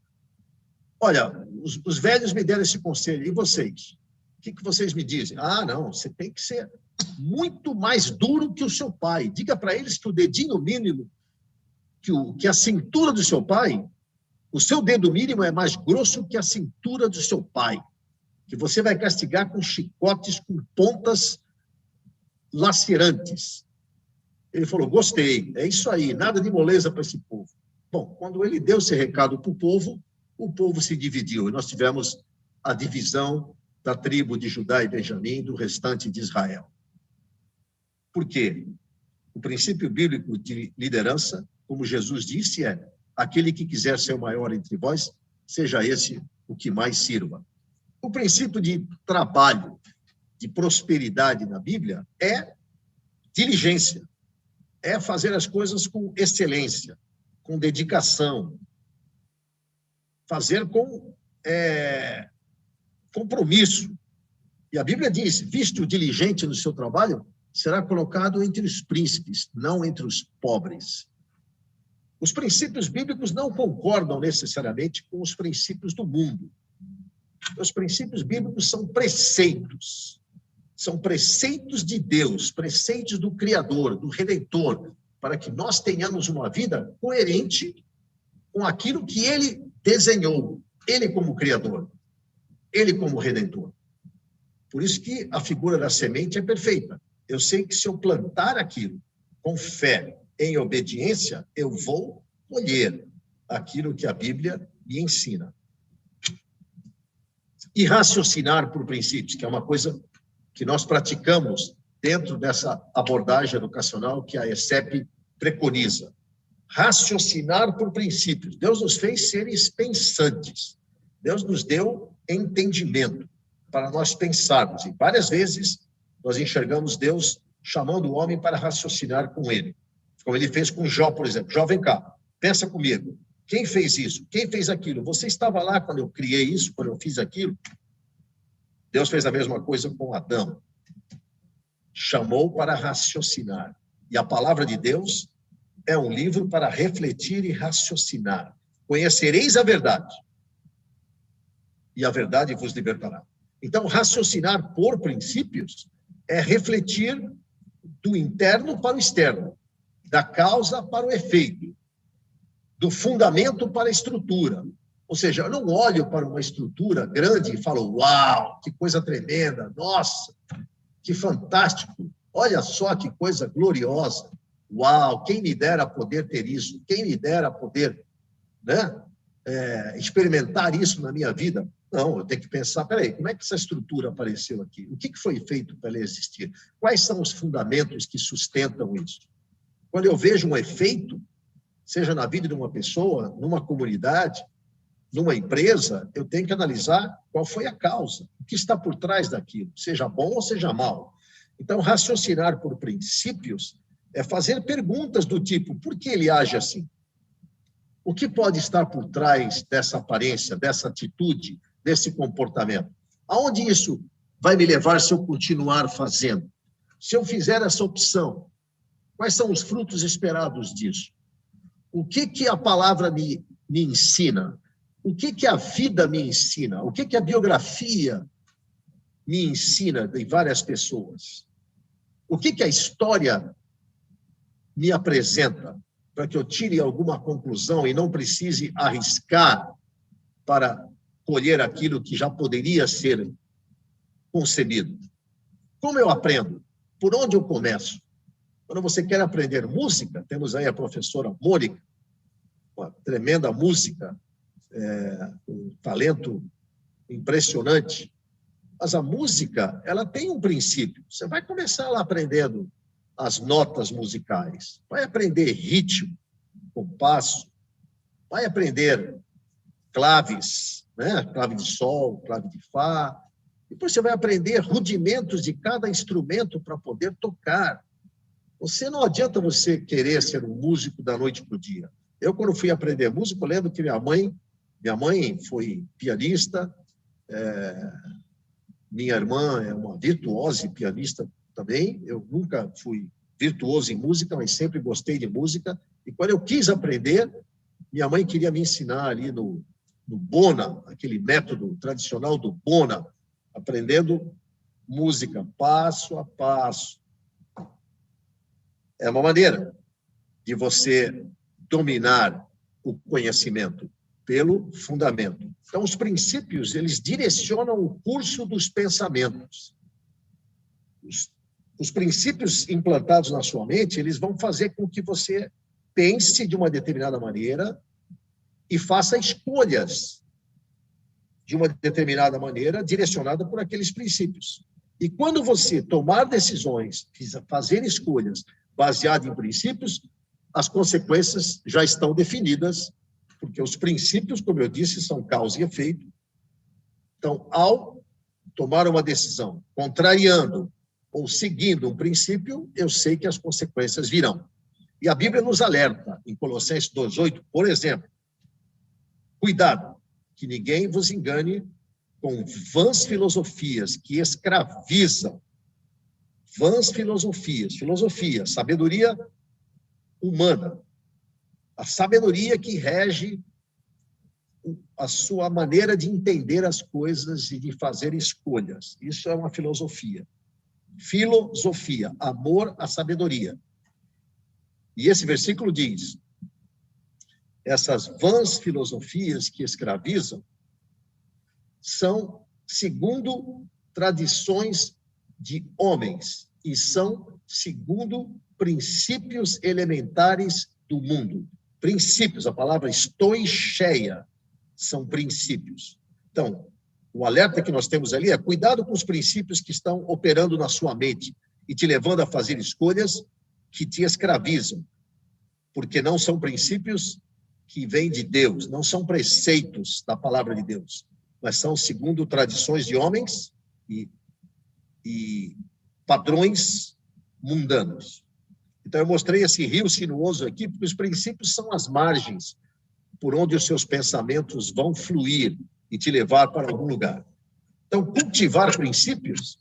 olha, os velhos me deram esse conselho, e vocês? O que vocês me dizem? Ah, não, você tem que ser muito mais duro que o seu pai. Diga para eles que o dedinho mínimo, que a cintura do seu pai, o seu dedo mínimo é mais grosso que a cintura do seu pai, que você vai castigar com chicotes, com pontas lacerantes. Ele falou, gostei, é isso aí, nada de moleza para esse povo. Bom, quando ele deu esse recado para o povo se dividiu, e nós tivemos a divisão da tribo de Judá e Benjamim do restante de Israel. Por quê? O princípio bíblico de liderança, como Jesus disse, é aquele que quiser ser o maior entre vós, seja esse o que mais sirva. O princípio de trabalho, de prosperidade na Bíblia é diligência, é fazer as coisas com excelência, com dedicação, fazer com compromisso. E a Bíblia diz, visto o diligente no seu trabalho, será colocado entre os príncipes, não entre os pobres. Os princípios bíblicos não concordam necessariamente com os princípios do mundo. Os princípios bíblicos são preceitos de Deus, preceitos do Criador, do Redentor, para que nós tenhamos uma vida coerente com aquilo que Ele desenhou, Ele como Criador, Ele como Redentor. Por isso que a figura da semente é perfeita. Eu sei que se eu plantar aquilo com fé, em obediência, eu vou colher aquilo que a Bíblia me ensina. E raciocinar por princípios, que é uma coisa que nós praticamos dentro dessa abordagem educacional que a ESEP preconiza. Raciocinar por princípios. Deus nos fez seres pensantes. Deus nos deu entendimento, para nós pensarmos. E várias vezes nós enxergamos Deus chamando o homem para raciocinar com ele. Como ele fez com Jó, por exemplo. Jó, vem cá, pensa comigo. Quem fez isso? Quem fez aquilo? Você estava lá quando eu criei isso, quando eu fiz aquilo? Deus fez a mesma coisa com Adão. Chamou para raciocinar. E a palavra de Deus é um livro para refletir e raciocinar. Conhecereis a verdade, e a verdade vos libertará. Então, raciocinar por princípios é refletir do interno para o externo, da causa para o efeito, do fundamento para a estrutura. Ou seja, eu não olho para uma estrutura grande e falo, uau, que coisa tremenda, nossa, que fantástico, olha só que coisa gloriosa, uau, quem me dera poder ter isso, quem me dera poder, né, experimentar isso na minha vida. Não, eu tenho que pensar, peraí, como é que essa estrutura apareceu aqui? O que foi feito para ela existir? Quais são os fundamentos que sustentam isso? Quando eu vejo um efeito, seja na vida de uma pessoa, numa comunidade, numa empresa, eu tenho que analisar qual foi a causa, o que está por trás daquilo, seja bom ou seja mal. Então, raciocinar por princípios é fazer perguntas do tipo, por que ele age assim? O que pode estar por trás dessa aparência, dessa atitude, desse comportamento? Aonde isso vai me levar se eu continuar fazendo? Se eu fizer essa opção, quais são os frutos esperados disso? O que a palavra me ensina? O que a vida me ensina? O que a biografia me ensina de várias pessoas? O que a história me apresenta para que eu tire alguma conclusão e não precise arriscar para colher aquilo que já poderia ser concebido? Como eu aprendo? Por onde eu começo? Quando você quer aprender música, temos aí a professora Mônica, uma tremenda música, um talento impressionante. Mas a música, ela tem um princípio. Você vai começar lá aprendendo as notas musicais, vai aprender ritmo, compasso, vai aprender claves, né? Clave de sol, clave de fá. Depois você vai aprender rudimentos de cada instrumento para poder tocar. Não adianta você querer ser um músico da noite para o dia. Eu, quando fui aprender música, eu lembro que minha mãe foi pianista, minha irmã é uma virtuosa pianista também. Eu nunca fui virtuoso em música, mas sempre gostei de música. E quando eu quis aprender, minha mãe queria me ensinar ali no Bona, aquele método tradicional do Bona, aprendendo música passo a passo. É uma maneira de você dominar o conhecimento pelo fundamento. Então, os princípios, eles direcionam o curso dos pensamentos. Os princípios implantados na sua mente, eles vão fazer com que você pense de uma determinada maneira e faça escolhas de uma determinada maneira, direcionada por aqueles princípios. E quando você tomar decisões, fazer escolhas baseadas em princípios, as consequências já estão definidas, porque os princípios, como eu disse, são causa e efeito. Então, ao tomar uma decisão contrariando ou seguindo um princípio, eu sei que as consequências virão. E a Bíblia nos alerta, em Colossenses 2:8, por exemplo, cuidado, que ninguém vos engane com vãs filosofias que escravizam. Vãs filosofias, sabedoria humana, a sabedoria que rege a sua maneira de entender as coisas e de fazer escolhas. Isso é uma filosofia. Filosofia, amor à sabedoria. E esse versículo diz, essas vãs filosofias que escravizam são segundo tradições de homens e são segundo princípios elementares do mundo. Princípios, a palavra stoicheia, são princípios. Então, o alerta que nós temos ali é cuidado com os princípios que estão operando na sua mente e te levando a fazer escolhas que te escravizam, porque não são princípios que vêm de Deus, não são preceitos da palavra de Deus. mas são segundo tradições de homens e padrões mundanos. Então, eu mostrei esse rio sinuoso aqui, porque os princípios são as margens por onde os seus pensamentos vão fluir e te levar para algum lugar. Então, cultivar princípios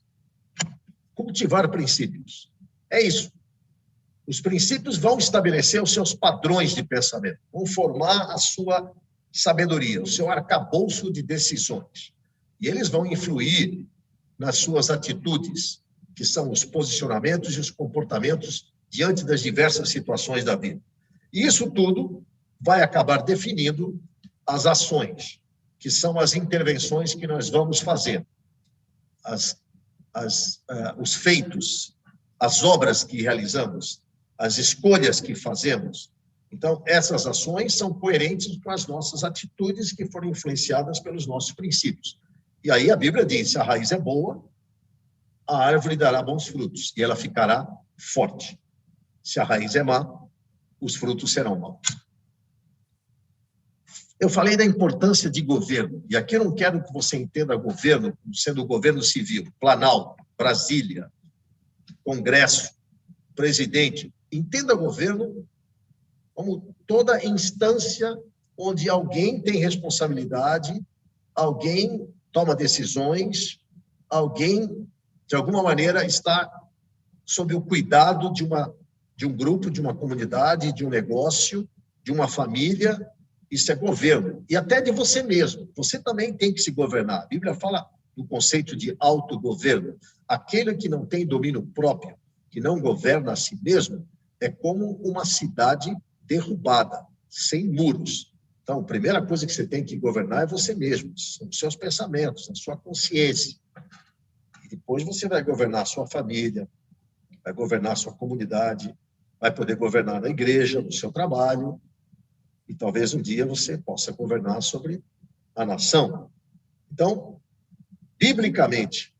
é isso. Os princípios vão estabelecer os seus padrões de pensamento, vão formar a sua sabedoria, o seu arcabouço de decisões. E eles vão influir nas suas atitudes, que são os posicionamentos e os comportamentos diante das diversas situações da vida. E isso tudo vai acabar definindo as ações, que são as intervenções que nós vamos fazer, os feitos, as obras que realizamos, as escolhas que fazemos. Então, essas ações são coerentes com as nossas atitudes que foram influenciadas pelos nossos princípios. E aí a Bíblia diz, se a raiz é boa, a árvore dará bons frutos e ela ficará forte. Se a raiz é má, os frutos serão maus. Eu falei da importância de governo, e aqui eu não quero que você entenda governo como sendo o governo civil, Planalto, Brasília, Congresso, presidente. Entenda governo como toda instância onde alguém tem responsabilidade, alguém toma decisões, alguém, de alguma maneira, está sob o cuidado de um grupo, de uma comunidade, de um negócio, de uma família. Isso é governo. E até de você mesmo. Você também tem que se governar. A Bíblia fala do conceito de autogoverno. Aquele que não tem domínio próprio, que não governa a si mesmo, é como uma cidade derrubada, sem muros. Então, a primeira coisa que você tem que governar é você mesmo, são os seus pensamentos, a sua consciência. E depois você vai governar a sua família, vai governar a sua comunidade, vai poder governar na igreja, no seu trabalho, e talvez um dia você possa governar sobre a nação. Então, biblicamente,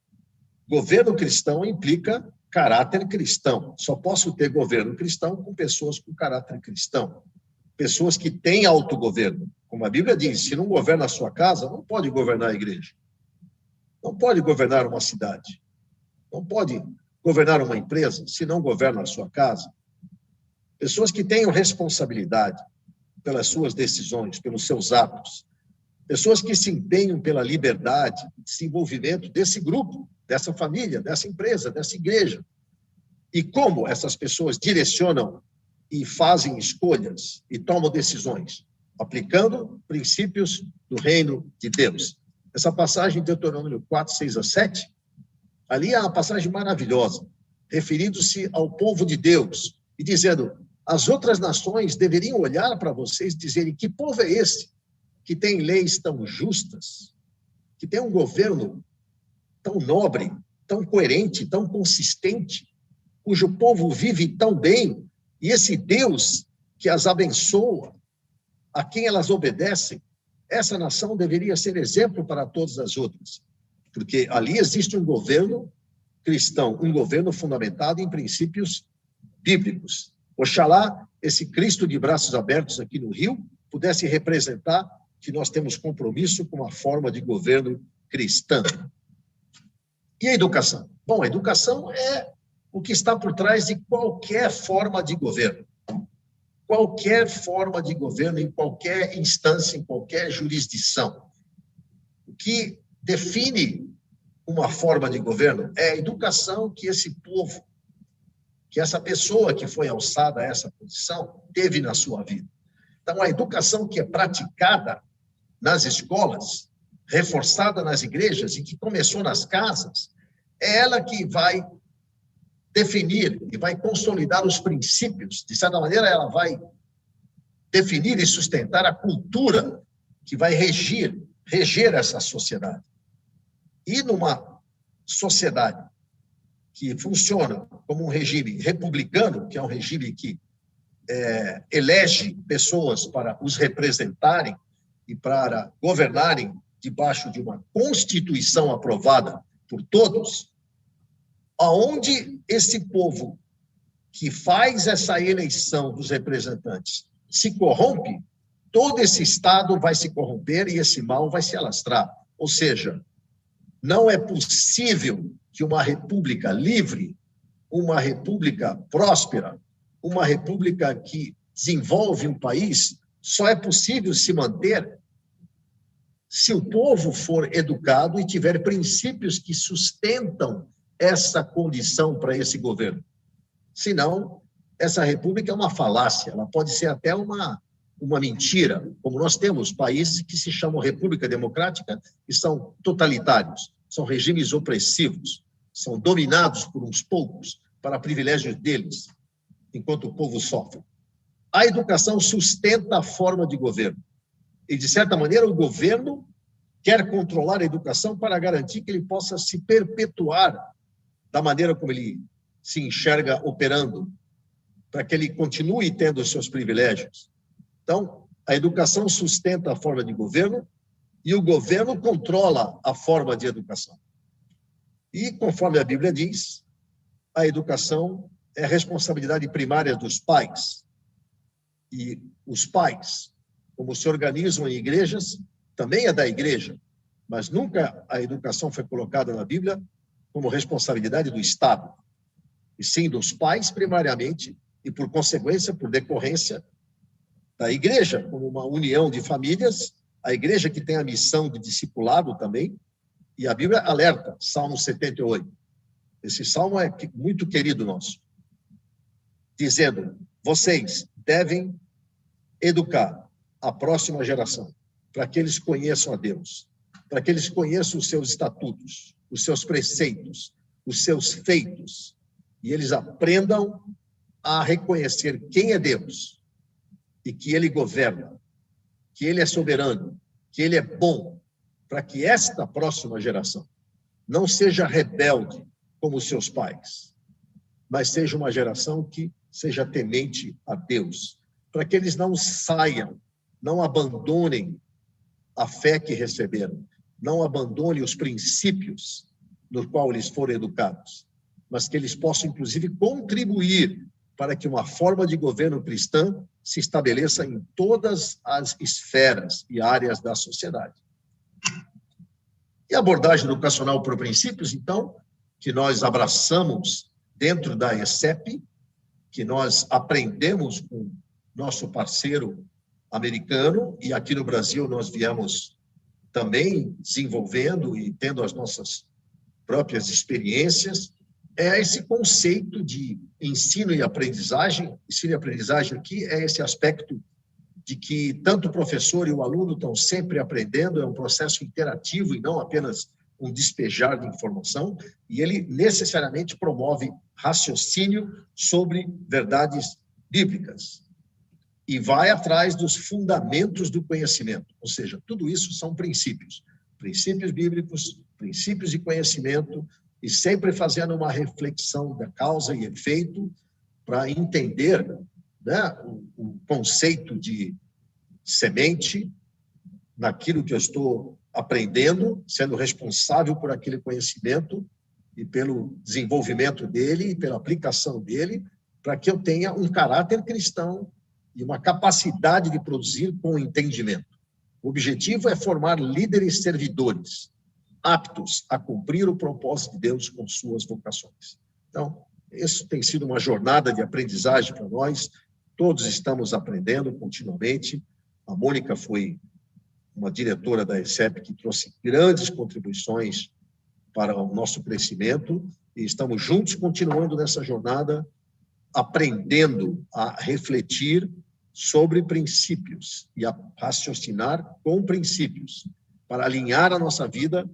governo cristão implica caráter cristão. Só posso ter governo cristão com pessoas com caráter cristão. Pessoas que têm autogoverno. Como a Bíblia diz, se não governa a sua casa, não pode governar a igreja. Não pode governar uma cidade. Não pode governar uma empresa se não governa a sua casa. Pessoas que tenham responsabilidade pelas suas decisões, pelos seus atos. Pessoas que se empenham pela liberdade e desenvolvimento desse grupo, dessa família, dessa empresa, dessa igreja. E como essas pessoas direcionam e fazem escolhas e tomam decisões, aplicando princípios do reino de Deus. Essa passagem de Deuteronômio 4, 6 a 7, ali é uma passagem maravilhosa, referindo-se ao povo de Deus e dizendo, as outras nações deveriam olhar para vocês e dizerem, que povo é esse que tem leis tão justas, que tem um governo tão nobre, tão coerente, tão consistente, cujo povo vive tão bem, e esse Deus que as abençoa, a quem elas obedecem, essa nação deveria ser exemplo para todas as outras, porque ali existe um governo cristão, um governo fundamentado em princípios bíblicos. Oxalá esse Cristo de braços abertos aqui no Rio pudesse representar que nós temos compromisso com uma forma de governo cristã. E a educação? Bom, a educação é o que está por trás de qualquer forma de governo. Qualquer forma de governo, em qualquer instância, em qualquer jurisdição. O que define uma forma de governo é a educação que esse povo, que essa pessoa que foi alçada a essa posição, teve na sua vida. Então, a educação que é praticada nas escolas, reforçada nas igrejas e que começou nas casas, é ela que vai definir e vai consolidar os princípios. De certa maneira, ela vai definir e sustentar a cultura que vai reger essa sociedade. E numa sociedade que funciona como um regime republicano, que é um regime que elege pessoas para os representarem e para governarem debaixo de uma Constituição aprovada por todos, aonde esse povo que faz essa eleição dos representantes se corrompe, todo esse Estado vai se corromper e esse mal vai se alastrar. Ou seja, não é possível que uma república livre, uma república próspera, uma república que desenvolve um país, só é possível se manter se o povo for educado e tiver princípios que sustentam essa condição para esse governo. Senão, essa república é uma falácia, ela pode ser até uma mentira, como nós temos países que se chamam República Democrática e são totalitários, são regimes opressivos, são dominados por uns poucos para privilégios deles, enquanto o povo sofre. A educação sustenta a forma de governo. E, de certa maneira, o governo quer controlar a educação para garantir que ele possa se perpetuar da maneira como ele se enxerga operando, para que ele continue tendo os seus privilégios. Então, a educação sustenta a forma de governo e o governo controla a forma de educação. E, conforme a Bíblia diz, a educação é responsabilidade primária dos pais. E os pais, como se organizam em igrejas, também é da igreja, mas nunca a educação foi colocada na Bíblia como responsabilidade do Estado, e sim dos pais, primariamente, e por consequência, por decorrência da igreja, como uma união de famílias, a igreja que tem a missão de discipulado também, e a Bíblia alerta, Salmo 78. Esse salmo é muito querido nosso, dizendo, vocês devem educar a próxima geração, para que eles conheçam a Deus, para que eles conheçam os seus estatutos, os seus preceitos, os seus feitos, e eles aprendam a reconhecer quem é Deus e que Ele governa, que Ele é soberano, que Ele é bom, para que esta próxima geração não seja rebelde como os seus pais, mas seja uma geração que seja temente a Deus, para que eles não saiam, não abandonem a fé que receberam, não abandonem os princípios no qual eles foram educados, mas que eles possam, inclusive, contribuir para que uma forma de governo cristã se estabeleça em todas as esferas e áreas da sociedade. E a abordagem educacional por princípios, então, que nós abraçamos dentro da ESEP, que nós aprendemos com nosso parceiro americano, e aqui no Brasil nós viemos também desenvolvendo e tendo as nossas próprias experiências, é esse conceito de ensino e aprendizagem. Ensino e aprendizagem aqui é esse aspecto de que tanto o professor e o aluno estão sempre aprendendo, é um processo interativo e não apenas um despejar de informação, e ele necessariamente promove raciocínio sobre verdades bíblicas e vai atrás dos fundamentos do conhecimento, ou seja, tudo isso são princípios bíblicos, princípios de conhecimento, e sempre fazendo uma reflexão da causa e efeito para entender, né, o conceito de semente naquilo que eu estou aprendendo, sendo responsável por aquele conhecimento e pelo desenvolvimento dele e pela aplicação dele, para que eu tenha um caráter cristão e uma capacidade de produzir com entendimento. O objetivo é formar líderes servidores, aptos a cumprir o propósito de Deus com suas vocações. Então, isso tem sido uma jornada de aprendizagem para nós, todos estamos aprendendo continuamente. A Mônica foi uma diretora da ESEP que trouxe grandes contribuições para o nosso crescimento, e estamos juntos continuando nessa jornada, aprendendo a refletir sobre princípios e a raciocinar com princípios, para alinhar a nossa vida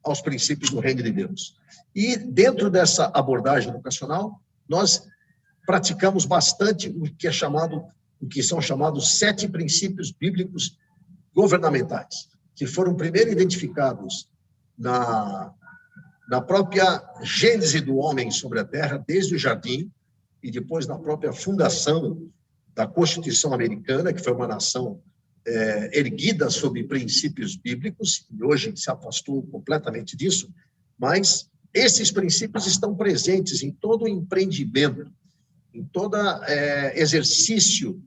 aos princípios do reino de Deus. E dentro dessa abordagem educacional, nós praticamos bastante o que são chamados 7 princípios bíblicos governamentais, que foram primeiro identificados na própria gênese do homem sobre a terra, desde o jardim, e depois na própria fundação da Constituição Americana, que foi uma nação erguida sobre princípios bíblicos, e hoje se afastou completamente disso, mas esses princípios estão presentes em todo o empreendimento, em todo exercício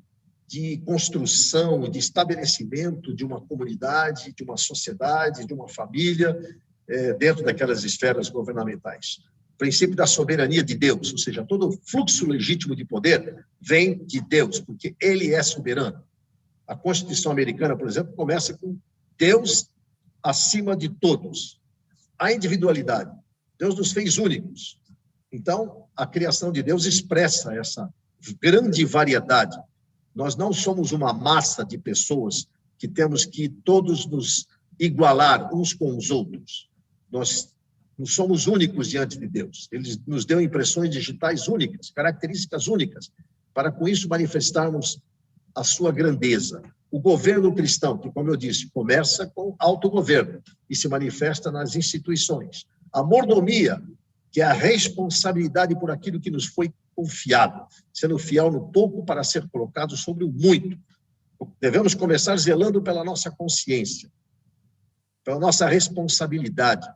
de construção, de estabelecimento de uma comunidade, de uma sociedade, de uma família, dentro daquelas esferas governamentais. O princípio da soberania de Deus, ou seja, todo o fluxo legítimo de poder vem de Deus, porque ele é soberano. A Constituição americana, por exemplo, começa com Deus acima de todos. A individualidade. Deus nos fez únicos. Então, a criação de Deus expressa essa grande variedade. Nós não somos uma massa de pessoas que temos que todos nos igualar uns com os outros. Nós não somos únicos diante de Deus. Ele nos deu impressões digitais únicas, características únicas, para com isso manifestarmos a sua grandeza. O governo cristão, que, como eu disse, começa com autogoverno e se manifesta nas instituições. A mordomia, que é a responsabilidade por aquilo que nos foi confiado, sendo fiel no pouco para ser colocado sobre o muito. Devemos começar zelando pela nossa consciência, pela nossa responsabilidade,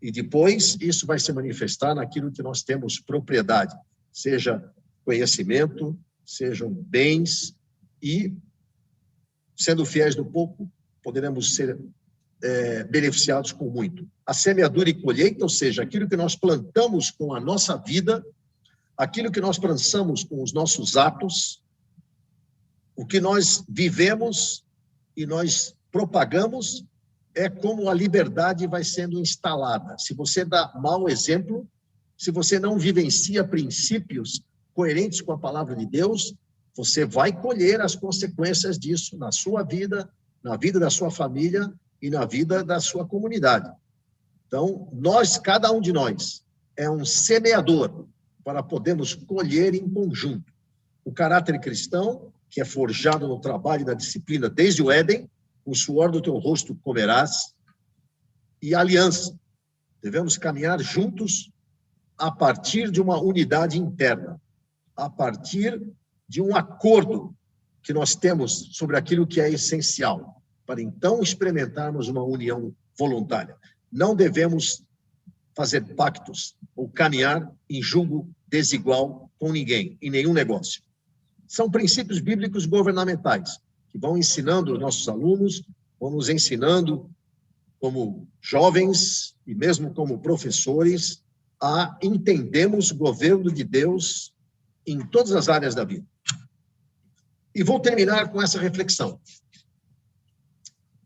e depois isso vai se manifestar naquilo que nós temos propriedade, seja conhecimento, sejam bens, e, sendo fiéis no pouco, poderemos ser beneficiados com muito. A semeadura e colheita, ou seja, aquilo que nós plantamos com a nossa vida, aquilo que nós plantamos com os nossos atos, o que nós vivemos e nós propagamos, é como a liberdade vai sendo instalada. Se você dá mau exemplo, se você não vivencia princípios coerentes com a palavra de Deus, você vai colher as consequências disso na sua vida, na vida da sua família e na vida da sua comunidade. Então, cada um de nós, é um semeador para podermos colher em conjunto. O caráter cristão, que é forjado no trabalho e na disciplina desde o Éden, o suor do teu rosto comerás, e a aliança. Devemos caminhar juntos a partir de uma unidade interna, a partir de um acordo que nós temos sobre aquilo que é essencial, para então experimentarmos uma união voluntária. Não devemos fazer pactos ou caminhar em julgo desigual com ninguém, em nenhum negócio. São princípios bíblicos governamentais, que vão ensinando os nossos alunos, vão nos ensinando como jovens e mesmo como professores a entendermos o governo de Deus em todas as áreas da vida. E vou terminar com essa reflexão.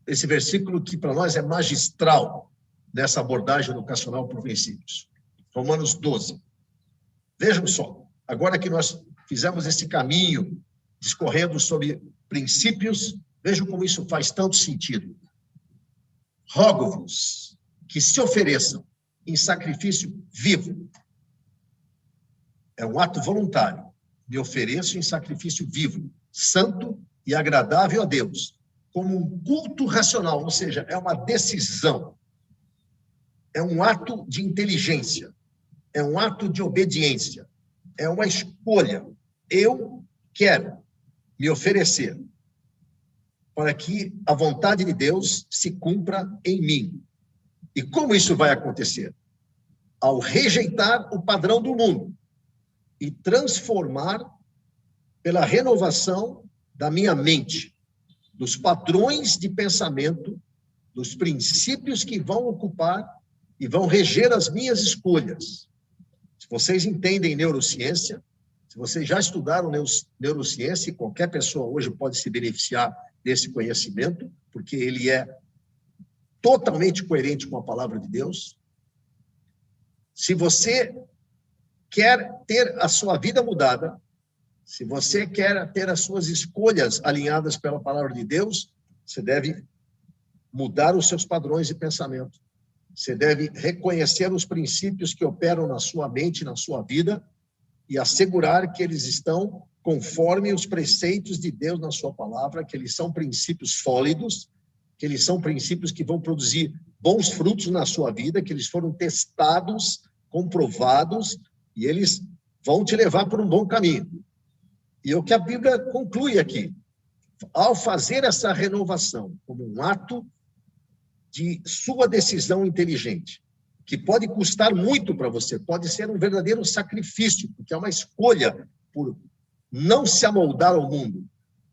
Esse versículo que para nós é magistral nessa abordagem educacional por princípios. Romanos 12. Vejam só, agora que nós fizemos esse caminho discorrendo sobre princípios, vejam como isso faz tanto sentido. Rogo-vos que se ofereçam em sacrifício vivo. É um ato voluntário. Me ofereço em sacrifício vivo, santo e agradável a Deus, como um culto racional, ou seja, é uma decisão, é um ato de inteligência, é um ato de obediência, é uma escolha. Eu quero me oferecer para que a vontade de Deus se cumpra em mim. E como isso vai acontecer? Ao rejeitar o padrão do mundo e transformar pela renovação da minha mente, dos padrões de pensamento, dos princípios que vão ocupar e vão reger as minhas escolhas. Se vocês entendem neurociência, se vocês já estudaram neurociência, qualquer pessoa hoje pode se beneficiar desse conhecimento, porque ele é totalmente coerente com a palavra de Deus. Se você quer ter a sua vida mudada, se você quer ter as suas escolhas alinhadas pela palavra de Deus, você deve mudar os seus padrões de pensamento. Você deve reconhecer os princípios que operam na sua mente, na sua vida, e assegurar que eles estão conforme os preceitos de Deus na sua palavra, que eles são princípios sólidos, que eles são princípios que vão produzir bons frutos na sua vida, que eles foram testados, comprovados, e eles vão te levar por um bom caminho. E o que a Bíblia conclui aqui, ao fazer essa renovação como um ato de sua decisão inteligente, que pode custar muito para você, pode ser um verdadeiro sacrifício, porque é uma escolha por não se amoldar ao mundo,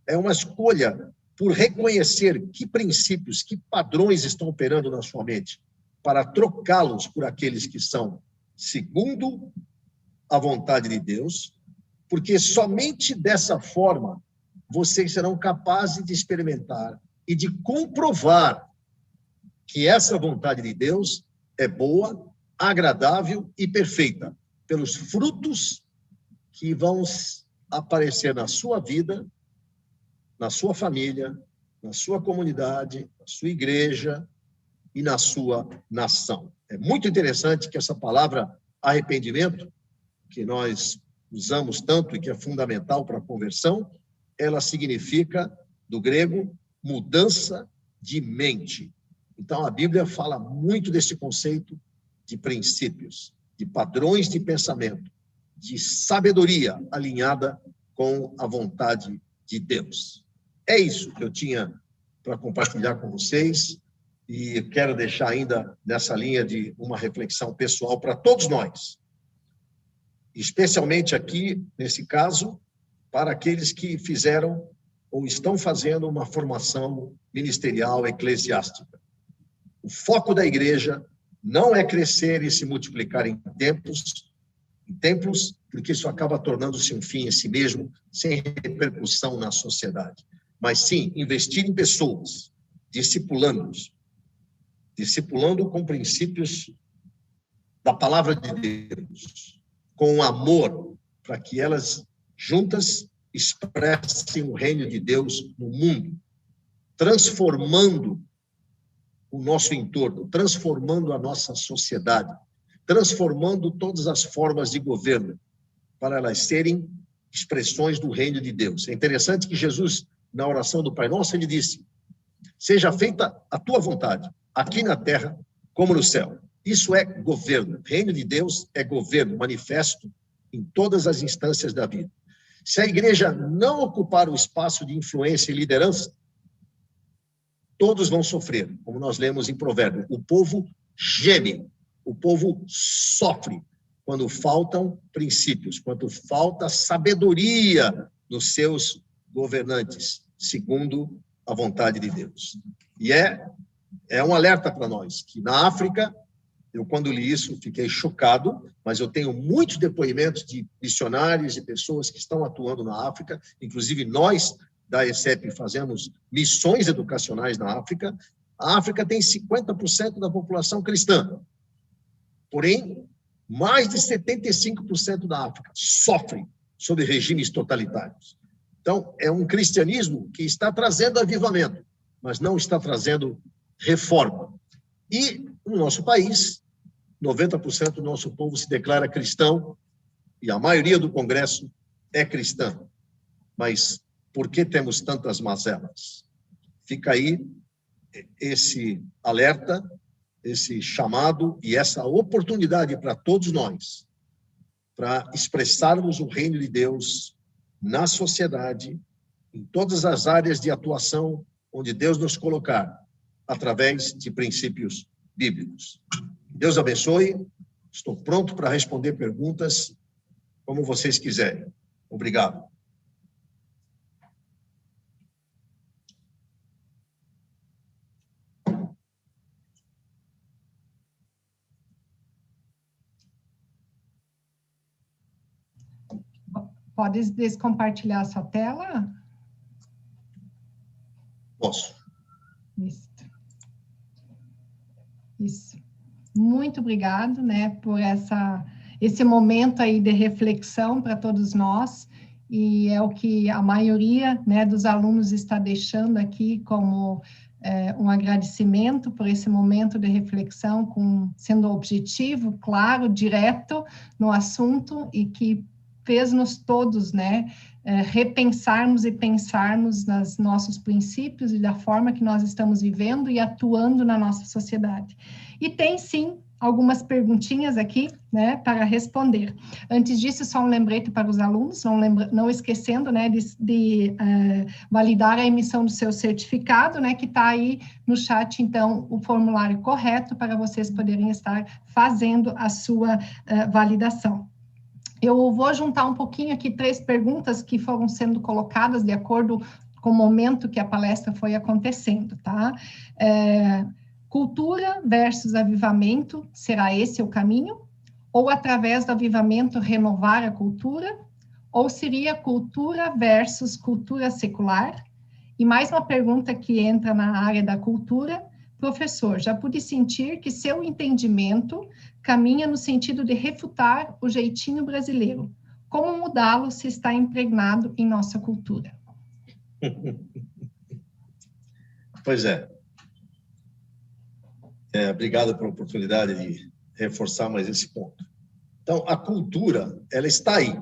é uma escolha por reconhecer que princípios, que padrões estão operando na sua mente, para trocá-los por aqueles que são segundo a vontade de Deus, porque somente dessa forma vocês serão capazes de experimentar e de comprovar que essa vontade de Deus é boa, agradável e perfeita, pelos frutos que vão aparecer na sua vida, na sua família, na sua comunidade, na sua igreja e na sua nação. É muito interessante que essa palavra arrependimento, que nós usamos tanto e que é fundamental para a conversão, ela significa, do grego, mudança de mente. Então, a Bíblia fala muito desse conceito de princípios, de padrões de pensamento, de sabedoria alinhada com a vontade de Deus. É isso que eu tinha para compartilhar com vocês e quero deixar ainda nessa linha de uma reflexão pessoal para todos nós, especialmente aqui, nesse caso, para aqueles que fizeram ou estão fazendo uma formação ministerial eclesiástica. O foco da igreja não é crescer e se multiplicar em templos, porque isso acaba tornando-se um fim em si mesmo, sem repercussão na sociedade. Mas sim, investir em pessoas, discipulando com princípios da palavra de Deus, com amor, para que elas juntas expressem o reino de Deus no mundo, transformando o nosso entorno, transformando a nossa sociedade, transformando todas as formas de governo, para elas serem expressões do reino de Deus. É interessante que Jesus, na oração do Pai Nosso, ele disse: seja feita a tua vontade, aqui na terra como no céu. Isso é governo. O reino de Deus é governo, manifesto em todas as instâncias da vida. Se a igreja não ocupar o espaço de influência e liderança, todos vão sofrer, como nós lemos em Provérbios. O povo geme, o povo sofre quando faltam princípios, quando falta sabedoria dos seus governantes, segundo a vontade de Deus. E é um alerta para nós, que na África, eu quando li isso fiquei chocado, mas eu tenho muitos depoimentos de missionários e pessoas que estão atuando na África, inclusive nós da ECEP fazemos missões educacionais na África. A África tem 50% da população cristã, porém, mais de 75% da África sofre sob regimes totalitários. Então, é um cristianismo que está trazendo avivamento, mas não está trazendo reforma. E no nosso país, 90% do nosso povo se declara cristão e a maioria do Congresso é cristã. Mas por que temos tantas mazelas? Fica aí esse alerta, esse chamado e essa oportunidade para todos nós, para expressarmos o reino de Deus na sociedade, em todas as áreas de atuação onde Deus nos colocar, através de princípios bíblicos. Deus abençoe. Estou pronto para responder perguntas como vocês quiserem. Obrigado. Pode descompartilhar a sua tela? Posso. Isso. Muito obrigado, né, por esse momento aí de reflexão para todos nós, e é o que a maioria, né, dos alunos está deixando aqui como um agradecimento por esse momento de reflexão, sendo objetivo, claro, direto no assunto, e que fez-nos todos, né, repensarmos e pensarmos nos nossos princípios e da forma que nós estamos vivendo e atuando na nossa sociedade. E tem, sim, algumas perguntinhas aqui, né, para responder. Antes disso, só um lembrete para os alunos, não esquecendo, né, de validar a emissão do seu certificado, né, que está aí no chat, então, o formulário correto para vocês poderem estar fazendo a sua validação. Eu vou juntar um pouquinho aqui 3 perguntas que foram sendo colocadas de acordo com o momento que a palestra foi acontecendo, tá? Cultura versus avivamento, será esse o caminho? Ou através do avivamento renovar a cultura? Ou seria cultura versus cultura secular? E mais uma pergunta que entra na área da cultura. Professor, já pude sentir que seu entendimento caminha no sentido de refutar o jeitinho brasileiro. Como mudá-lo se está impregnado em nossa cultura? Pois é. Obrigado pela oportunidade de reforçar mais esse ponto. Então, a cultura, ela está aí.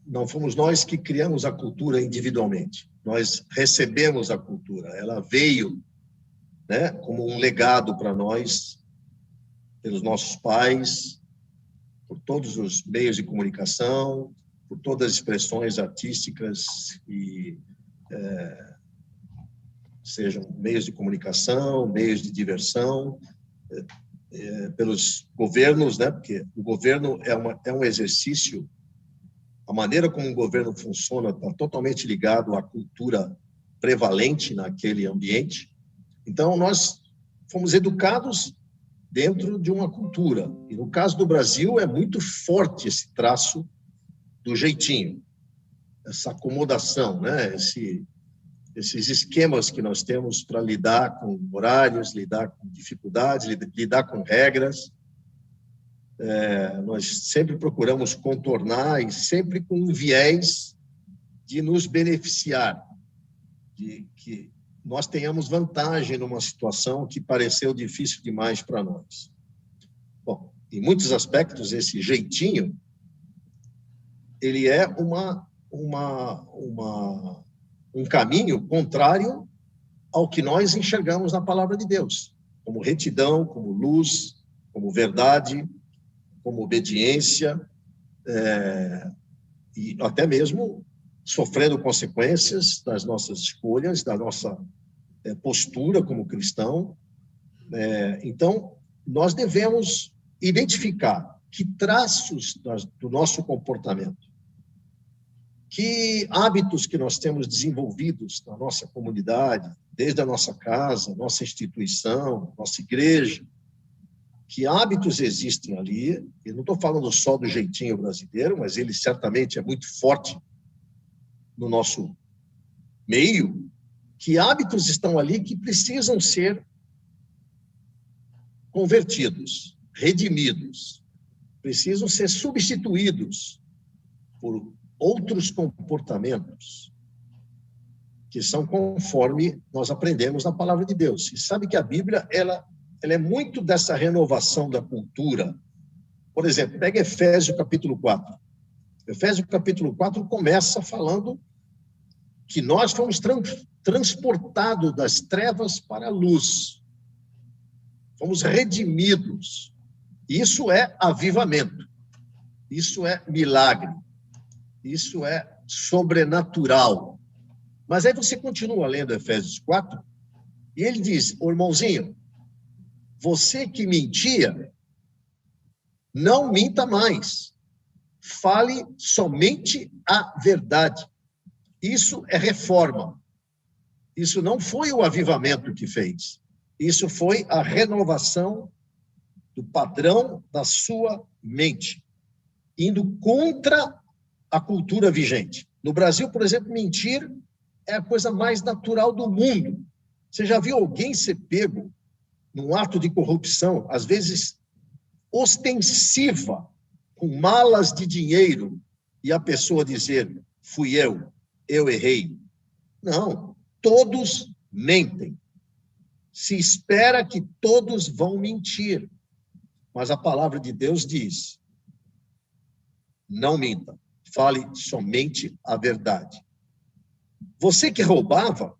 Não fomos nós que criamos a cultura individualmente. Nós recebemos a cultura. Ela veio, né, como um legado para nós, pelos nossos pais, por todos os meios de comunicação, por todas as expressões artísticas e sejam meios de comunicação, meios de diversão, pelos governos, né? Porque o governo é um exercício, a maneira como o governo funciona está totalmente ligado à cultura prevalente naquele ambiente. Então, nós fomos educados dentro de uma cultura. E no caso do Brasil, é muito forte esse traço do jeitinho, essa acomodação, né? Esses esquemas que nós temos para lidar com horários, lidar com dificuldades, lidar com regras. Nós sempre procuramos contornar e sempre com um viés de nos beneficiar, de que nós tenhamos vantagem numa situação que pareceu difícil demais para nós. Bom, em muitos aspectos, esse jeitinho, ele é um caminho contrário ao que nós enxergamos na palavra de Deus, como retidão, como luz, como verdade, como obediência, e até mesmo sofrendo consequências das nossas escolhas, da nossa postura como cristão. Então, nós devemos identificar que traços do nosso comportamento, que hábitos que nós temos desenvolvidos na nossa comunidade, desde a nossa casa, nossa instituição, nossa igreja, que hábitos existem ali. Eu não estou falando só do jeitinho brasileiro, mas ele certamente é muito forte no nosso meio. Que hábitos estão ali que precisam ser convertidos, redimidos, precisam ser substituídos por outros comportamentos que são conforme nós aprendemos na palavra de Deus. E sabe que a Bíblia, ela é muito dessa renovação da cultura. Por exemplo, pega Efésios capítulo 4. Efésios capítulo 4 começa falando que nós fomos transportados das trevas para a luz. Fomos redimidos. Isso é avivamento. Isso é milagre. Isso é sobrenatural. Mas aí você continua lendo Efésios 4 e ele diz: ô irmãozinho, você que mentia, não minta mais. Fale somente a verdade. Isso é reforma. Isso não foi o avivamento que fez. Isso foi a renovação do padrão da sua mente, indo contra a cultura vigente. No Brasil, por exemplo, mentir é a coisa mais natural do mundo. Você já viu alguém ser pego num ato de corrupção, às vezes ostensiva, com malas de dinheiro, e a pessoa dizer: fui eu errei? Não, todos mentem. Se espera que todos vão mentir. Mas a palavra de Deus diz: não minta, fale somente a verdade. Você que roubava,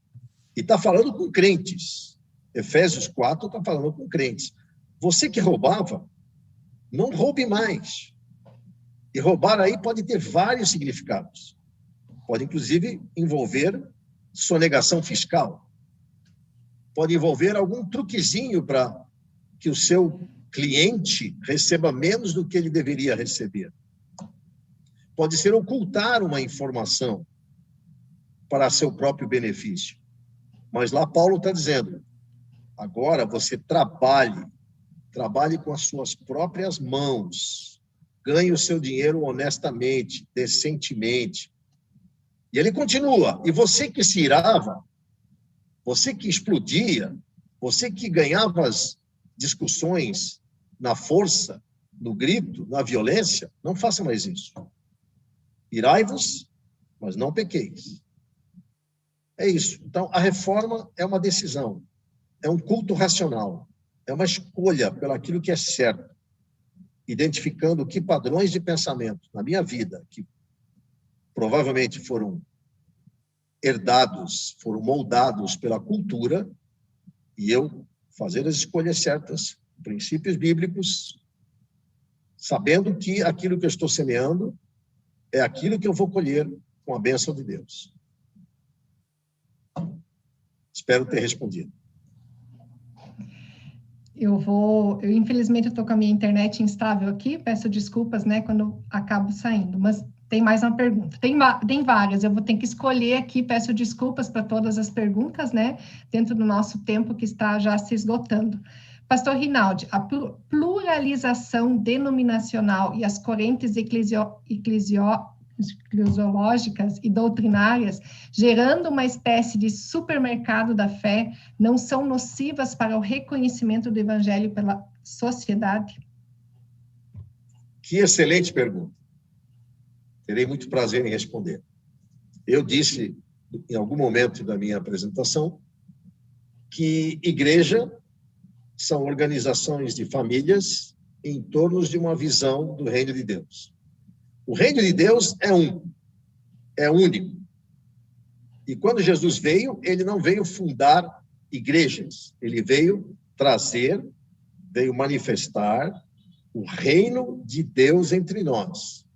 e está falando com crentes, Efésios 4 está falando com crentes. Você que roubava, não roube mais. E roubar aí pode ter vários significados. Pode, inclusive, envolver sonegação fiscal. Pode envolver algum truquezinho para que o seu cliente receba menos do que ele deveria receber. Pode ser ocultar uma informação. para seu próprio benefício. Mas lá Paulo está dizendo, agora você trabalhe com as suas próprias mãos, ganhe o seu dinheiro honestamente, decentemente. E ele continua, e você que se irava, você que explodia, você que ganhava as discussões na força, no grito, na violência, não faça mais isso. Irai-vos, mas não pequeis. É isso. Então, a reforma é uma decisão, é um culto racional, é uma escolha pelo aquilo que é certo, identificando que padrões de pensamento na minha vida, que provavelmente foram herdados, foram moldados pela cultura, e eu fazer as escolhas certas, princípios bíblicos, sabendo que aquilo que eu estou semeando é aquilo que eu vou colher com a bênção de Deus. Espero ter respondido. Infelizmente, eu estou com a minha internet instável aqui, peço desculpas, né, quando acabo saindo, mas tem mais uma pergunta. Tem várias, eu vou ter que escolher aqui, peço desculpas para todas as perguntas, né, dentro do nosso tempo que está já se esgotando. Pastor Rinaldi, a pluralização denominacional e as correntes eclesiológicas e doutrinárias, gerando uma espécie de supermercado da fé, não são nocivas para o reconhecimento do evangelho pela sociedade? Que excelente pergunta. Terei muito prazer em responder. Eu disse, em algum momento da minha apresentação, que igreja são organizações de famílias em torno de uma visão do reino de Deus. O reino de Deus é único. E quando Jesus veio, ele não veio fundar igrejas, ele veio trazer, veio manifestar o reino de Deus entre nós.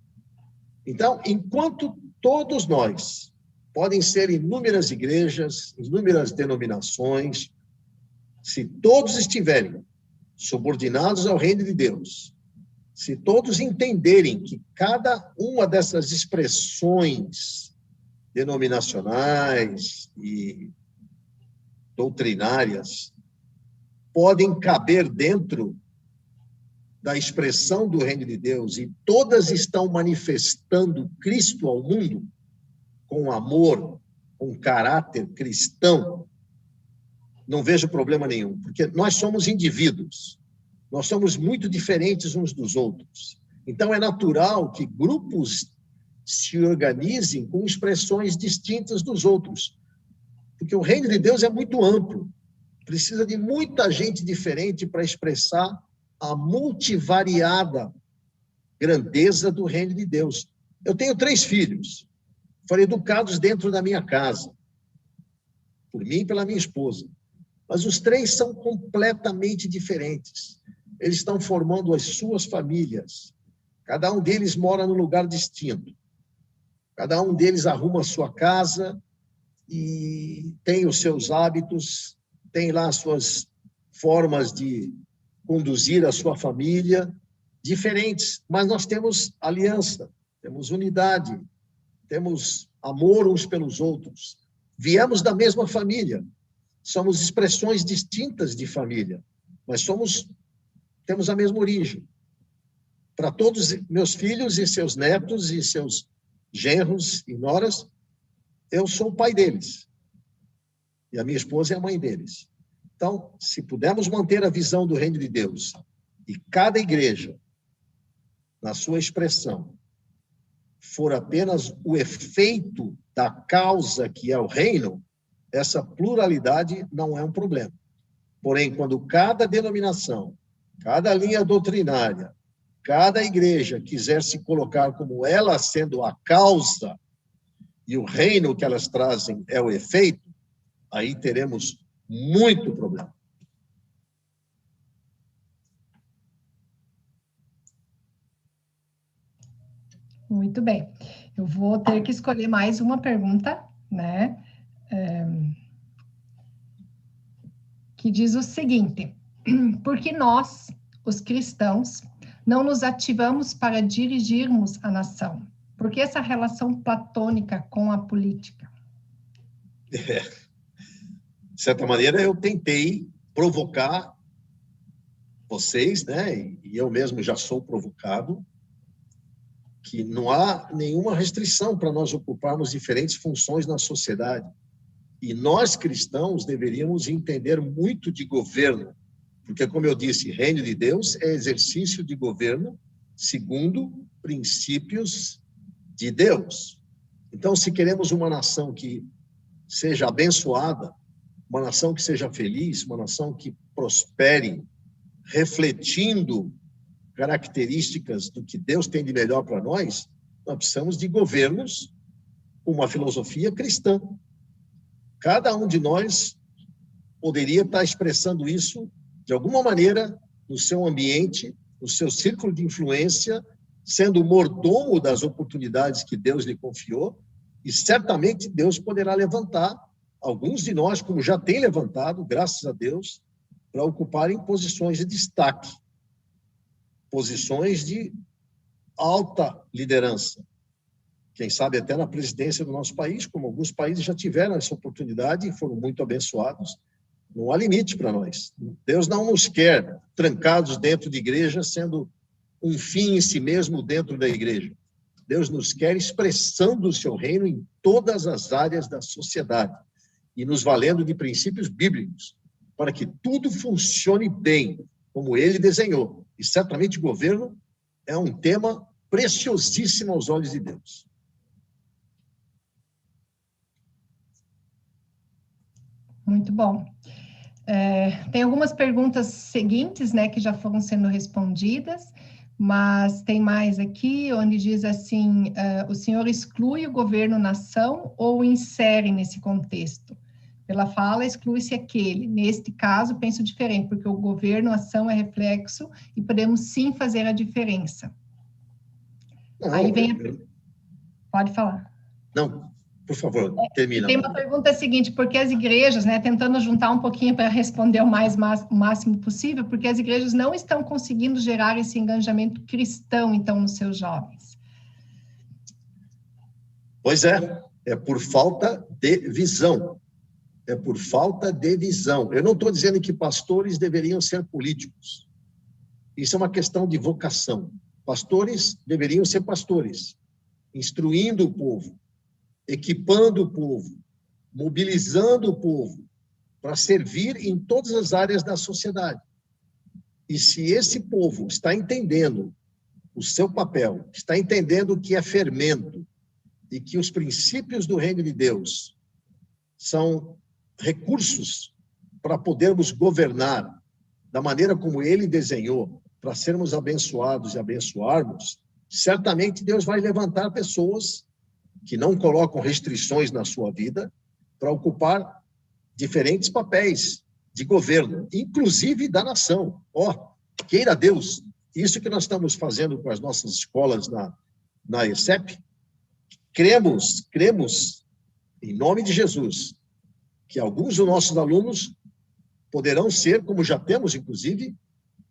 Então, enquanto todos nós, podem ser inúmeras igrejas, inúmeras denominações, se todos estiverem subordinados ao reino de Deus, se todos entenderem que cada uma dessas expressões denominacionais e doutrinárias podem caber dentro da expressão do reino de Deus e todas estão manifestando Cristo ao mundo com amor, com caráter cristão, não vejo problema nenhum, porque nós somos indivíduos, nós somos muito diferentes uns dos outros. Então, é natural que grupos se organizem com expressões distintas dos outros, porque o reino de Deus é muito amplo, precisa de muita gente diferente para expressar a multivariada grandeza do reino de Deus. Eu tenho 3 filhos, foram educados dentro da minha casa, por mim e pela minha esposa. Mas os 3 são completamente diferentes. Eles estão formando as suas famílias. Cada um deles mora num lugar distinto. Cada um deles arruma a sua casa e tem os seus hábitos, tem lá as suas formas de conduzir a sua família, diferentes. Mas nós temos aliança, temos unidade, temos amor uns pelos outros. Viemos da mesma família. Somos expressões distintas de família, mas temos a mesma origem. Para todos meus filhos e seus netos e seus genros e noras, eu sou o pai deles. E a minha esposa é a mãe deles. Então, se pudermos manter a visão do reino de Deus e cada igreja, na sua expressão, for apenas o efeito da causa que é o reino, essa pluralidade não é um problema. Porém, quando cada denominação, cada linha doutrinária, cada igreja quiser se colocar como ela sendo a causa e o reino que elas trazem é o efeito, aí teremos muito problema. Muito bem. Eu vou ter que escolher mais uma pergunta, né? Que diz o seguinte: por que nós, os cristãos, não nos ativamos para dirigirmos a nação? Por que essa relação platônica com a política? De certa maneira, eu tentei provocar vocês, né? E eu mesmo já sou provocado, que não há nenhuma restrição para nós ocuparmos diferentes funções na sociedade. E nós, cristãos, deveríamos entender muito de governo, porque, como eu disse, reino de Deus é exercício de governo segundo princípios de Deus. Então, se queremos uma nação que seja abençoada, uma nação que seja feliz, uma nação que prospere, refletindo características do que Deus tem de melhor para nós, nós precisamos de governos com uma filosofia cristã. Cada um de nós poderia estar expressando isso de alguma maneira no seu ambiente, no seu círculo de influência, sendo mordomo das oportunidades que Deus lhe confiou, e certamente Deus poderá levantar alguns de nós, como já tem levantado, graças a Deus, para ocuparem posições de destaque, posições de alta liderança. Quem sabe até na presidência do nosso país, como alguns países já tiveram essa oportunidade e foram muito abençoados. Não há limite para nós. Deus não nos quer trancados dentro de igreja, sendo um fim em si mesmo dentro da igreja. Deus nos quer expressando o seu reino em todas as áreas da sociedade e nos valendo de princípios bíblicos, para que tudo funcione bem, como ele desenhou. E certamente governo é um tema preciosíssimo aos olhos de Deus. Muito bom. Tem algumas perguntas seguintes, né, que já foram sendo respondidas, mas tem mais aqui, onde diz assim, o senhor exclui o governo-nação ou insere nesse contexto? Pela fala, exclui-se aquele. Neste caso, penso diferente, porque o governo-ação é reflexo e podemos sim fazer a diferença. Não, aí vem Pode falar. Não, por favor, termina. Tem uma pergunta seguinte, porque as igrejas, né, tentando juntar um pouquinho para responder o máximo possível, porque as igrejas não estão conseguindo gerar esse engajamento cristão, então, nos seus jovens. Pois é por falta de visão. É por falta de visão. Eu não estou dizendo que pastores deveriam ser políticos. Isso é uma questão de vocação. Pastores deveriam ser pastores, instruindo o povo, equipando o povo, mobilizando o povo para servir em todas as áreas da sociedade. E se esse povo está entendendo o seu papel, está entendendo o que é fermento e que os princípios do reino de Deus são recursos para podermos governar da maneira como ele desenhou, para sermos abençoados e abençoarmos, certamente Deus vai levantar pessoas que não colocam restrições na sua vida para ocupar diferentes papéis de governo, inclusive da nação. Queira Deus, isso que nós estamos fazendo com as nossas escolas na ESEP, cremos, em nome de Jesus, que alguns dos nossos alunos poderão ser, como já temos, inclusive,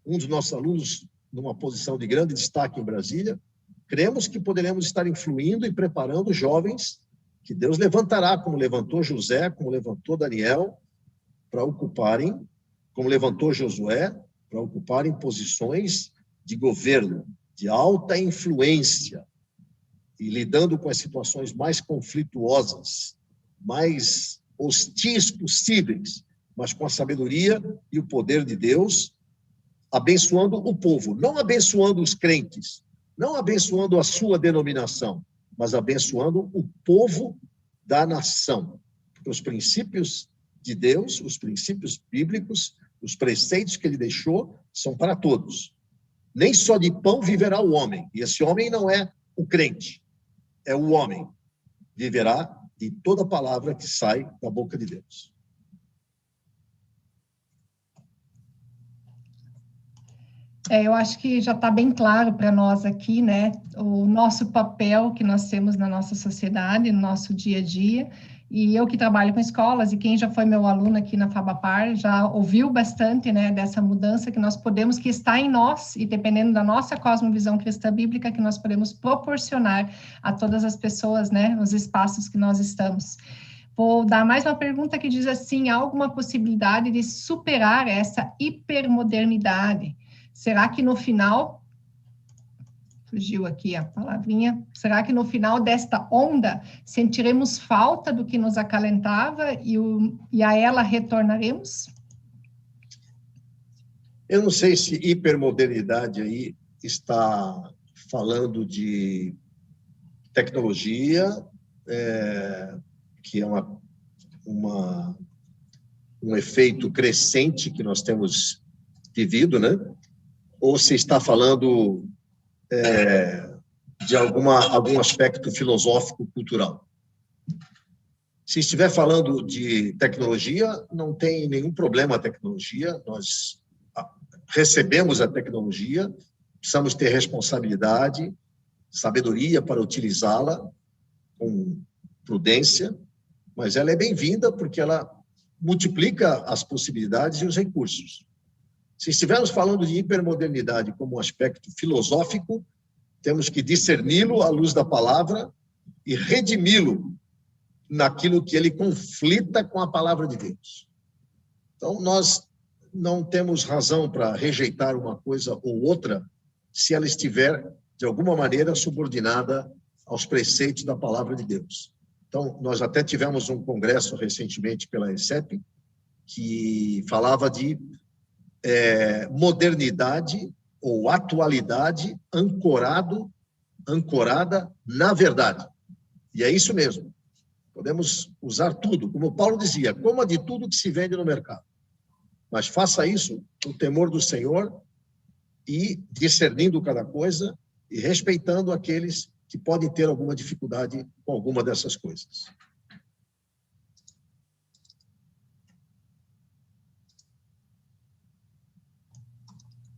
um dos nossos alunos numa posição de grande destaque em Brasília, cremos que poderemos estar influindo e preparando jovens que Deus levantará, como levantou José, como levantou Daniel, para ocuparem, como levantou Josué, para ocuparem posições de governo, de alta influência, e lidando com as situações mais conflituosas, mais hostis possíveis, mas com a sabedoria e o poder de Deus, abençoando o povo, não abençoando os crentes, não abençoando a sua denominação, mas abençoando o povo da nação. Porque os princípios de Deus, os princípios bíblicos, os preceitos que ele deixou, são para todos. Nem só de pão viverá o homem, e esse homem não é o crente, é o homem. Viverá de toda palavra que sai da boca de Deus. Eu acho que já está bem claro para nós aqui, né, o nosso papel que nós temos na nossa sociedade, no nosso dia a dia, e eu que trabalho com escolas, e quem já foi meu aluno aqui na Fabapar, já ouviu bastante, né, dessa mudança que nós podemos, que está em nós, e dependendo da nossa cosmovisão cristã bíblica, que nós podemos proporcionar a todas as pessoas, né, nos espaços que nós estamos. Vou dar mais uma pergunta que diz assim: há alguma possibilidade de superar essa hipermodernidade? Será que no final, fugiu aqui a palavrinha, será que no final desta onda sentiremos falta do que nos acalentava e a ela retornaremos? Eu não sei se hipermodernidade aí está falando de tecnologia, que é um efeito crescente que nós temos vivido, né? Ou se está falando de algum aspecto filosófico, cultural. Se estiver falando de tecnologia, não tem nenhum problema a tecnologia, nós recebemos a tecnologia, precisamos ter responsabilidade, sabedoria para utilizá-la com prudência, mas ela é bem-vinda porque ela multiplica as possibilidades e os recursos. Se estivermos falando de hipermodernidade como um aspecto filosófico, temos que discerni-lo à luz da palavra e redimi-lo naquilo que ele conflita com a palavra de Deus. Então, nós não temos razão para rejeitar uma coisa ou outra se ela estiver, de alguma maneira, subordinada aos preceitos da palavra de Deus. Então, nós até tivemos um congresso recentemente pela ESEP, que falava de modernidade ou atualidade ancorada na verdade. E é isso mesmo. Podemos usar tudo, como Paulo dizia, coma de tudo que se vende no mercado. Mas faça isso com o temor do Senhor e discernindo cada coisa e respeitando aqueles que podem ter alguma dificuldade com alguma dessas coisas.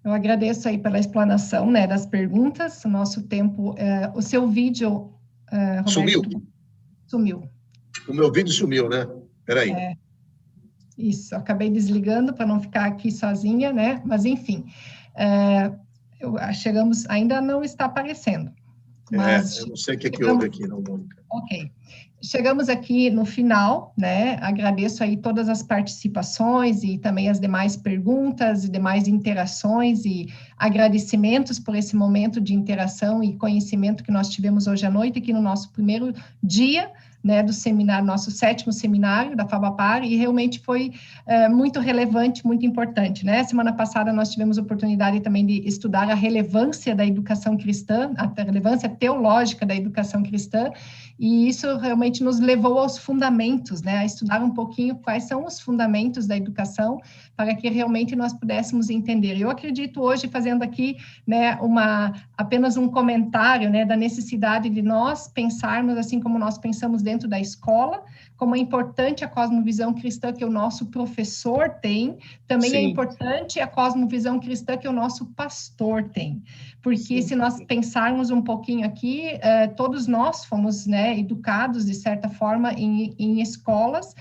Eu agradeço aí pela explanação, né, das perguntas. O nosso tempo, o seu vídeo, Roberto, sumiu. O meu vídeo sumiu, né? Espera aí. Isso, acabei desligando para não ficar aqui sozinha, né? Mas, enfim, chegamos, ainda não está aparecendo. Mas eu não sei o que houve aqui, não, Mônica. Ok. Chegamos aqui no final, né? Agradeço aí todas as participações e também as demais perguntas e demais interações e agradecimentos por esse momento de interação e conhecimento que nós tivemos hoje à noite aqui no nosso primeiro dia, né, do seminário, nosso 7º seminário da FABAPAR, e realmente foi muito relevante, muito importante, né? Semana passada nós tivemos a oportunidade também de estudar a relevância da educação cristã, a relevância teológica da educação cristã, e isso realmente nos levou aos fundamentos, né, a estudar um pouquinho quais são os fundamentos da educação, para que realmente nós pudéssemos entender. Eu acredito hoje, fazendo aqui, né, apenas um comentário, né, da necessidade de nós pensarmos assim como nós pensamos dentro da escola, como é importante a cosmovisão cristã que o nosso professor tem, também Sim. É importante a cosmovisão cristã que o nosso pastor tem, porque Sim. Se nós pensarmos um pouquinho aqui, todos nós fomos, né, educados, de certa forma, em escolas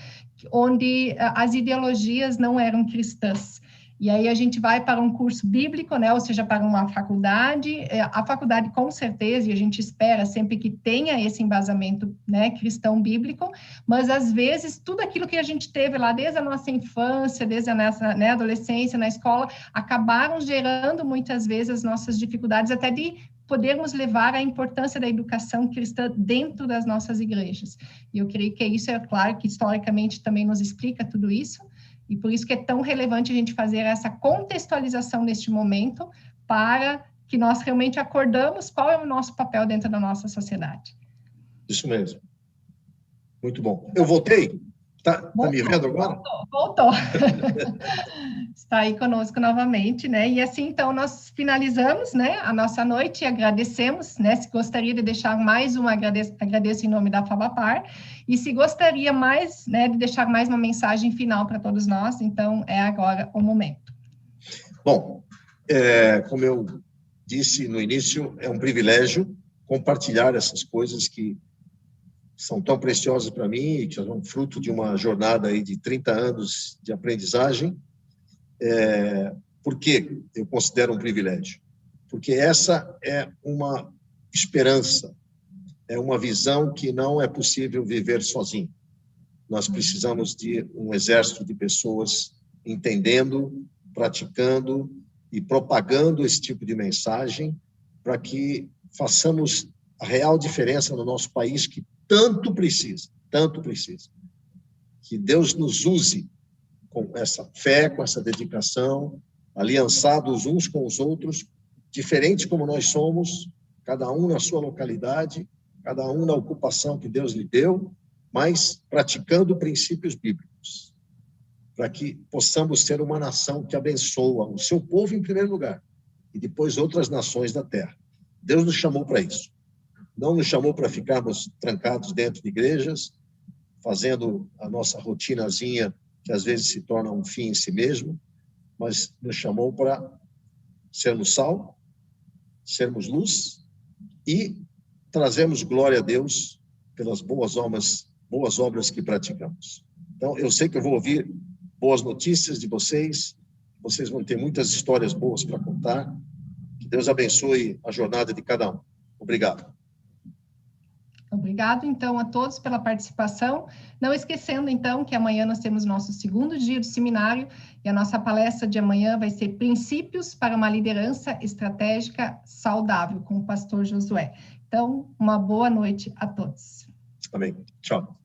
onde as ideologias não eram cristãs. E aí a gente vai para um curso bíblico, né, ou seja, para uma faculdade, a faculdade com certeza, e a gente espera sempre que tenha esse embasamento, né, cristão bíblico, mas às vezes tudo aquilo que a gente teve lá desde a nossa infância, desde a nossa, né, adolescência, na escola, acabaram gerando muitas vezes as nossas dificuldades até de podermos levar a importância da educação cristã dentro das nossas igrejas. E eu creio que isso é claro que historicamente também nos explica tudo isso, e por isso que é tão relevante a gente fazer essa contextualização neste momento, para que nós realmente acordamos qual é o nosso papel dentro da nossa sociedade. Isso mesmo. Muito bom. Eu voltei? Tá me vendo agora? Voltou. Está aí conosco novamente, né? E assim, então, nós finalizamos, né, a nossa noite e agradecemos, né? Se gostaria de deixar mais agradeço em nome da FABAPAR, e se gostaria mais, né, de deixar mais uma mensagem final para todos nós, então, é agora o momento. Bom, como eu disse no início, é um privilégio compartilhar essas coisas que são tão preciosas para mim e que são fruto de uma jornada aí de 30 anos de aprendizagem. Por que eu considero um privilégio? Porque essa é uma esperança, é uma visão que não é possível viver sozinho. Nós precisamos de um exército de pessoas entendendo, praticando e propagando esse tipo de mensagem para que façamos a real diferença no nosso país, que tanto precisa, tanto precisa. Que Deus nos use com essa fé, com essa dedicação, aliançados uns com os outros, diferentes como nós somos, cada um na sua localidade, cada um na ocupação que Deus lhe deu, mas praticando princípios bíblicos, para que possamos ser uma nação que abençoa o seu povo em primeiro lugar, e depois outras nações da terra. Deus nos chamou para isso. Não nos chamou para ficarmos trancados dentro de igrejas, fazendo a nossa rotinazinha, que às vezes se torna um fim em si mesmo, mas nos chamou para sermos sal, sermos luz e trazermos glória a Deus pelas boas obras que praticamos. Então, eu sei que eu vou ouvir boas notícias de vocês vão ter muitas histórias boas para contar. Que Deus abençoe a jornada de cada um. Obrigado. Obrigado, então, a todos pela participação. Não esquecendo, então, que amanhã nós temos nosso segundo dia do seminário e a nossa palestra de amanhã vai ser Princípios para uma Liderança Estratégica Saudável, com o pastor Josué. Então, uma boa noite a todos. Amém. Tchau.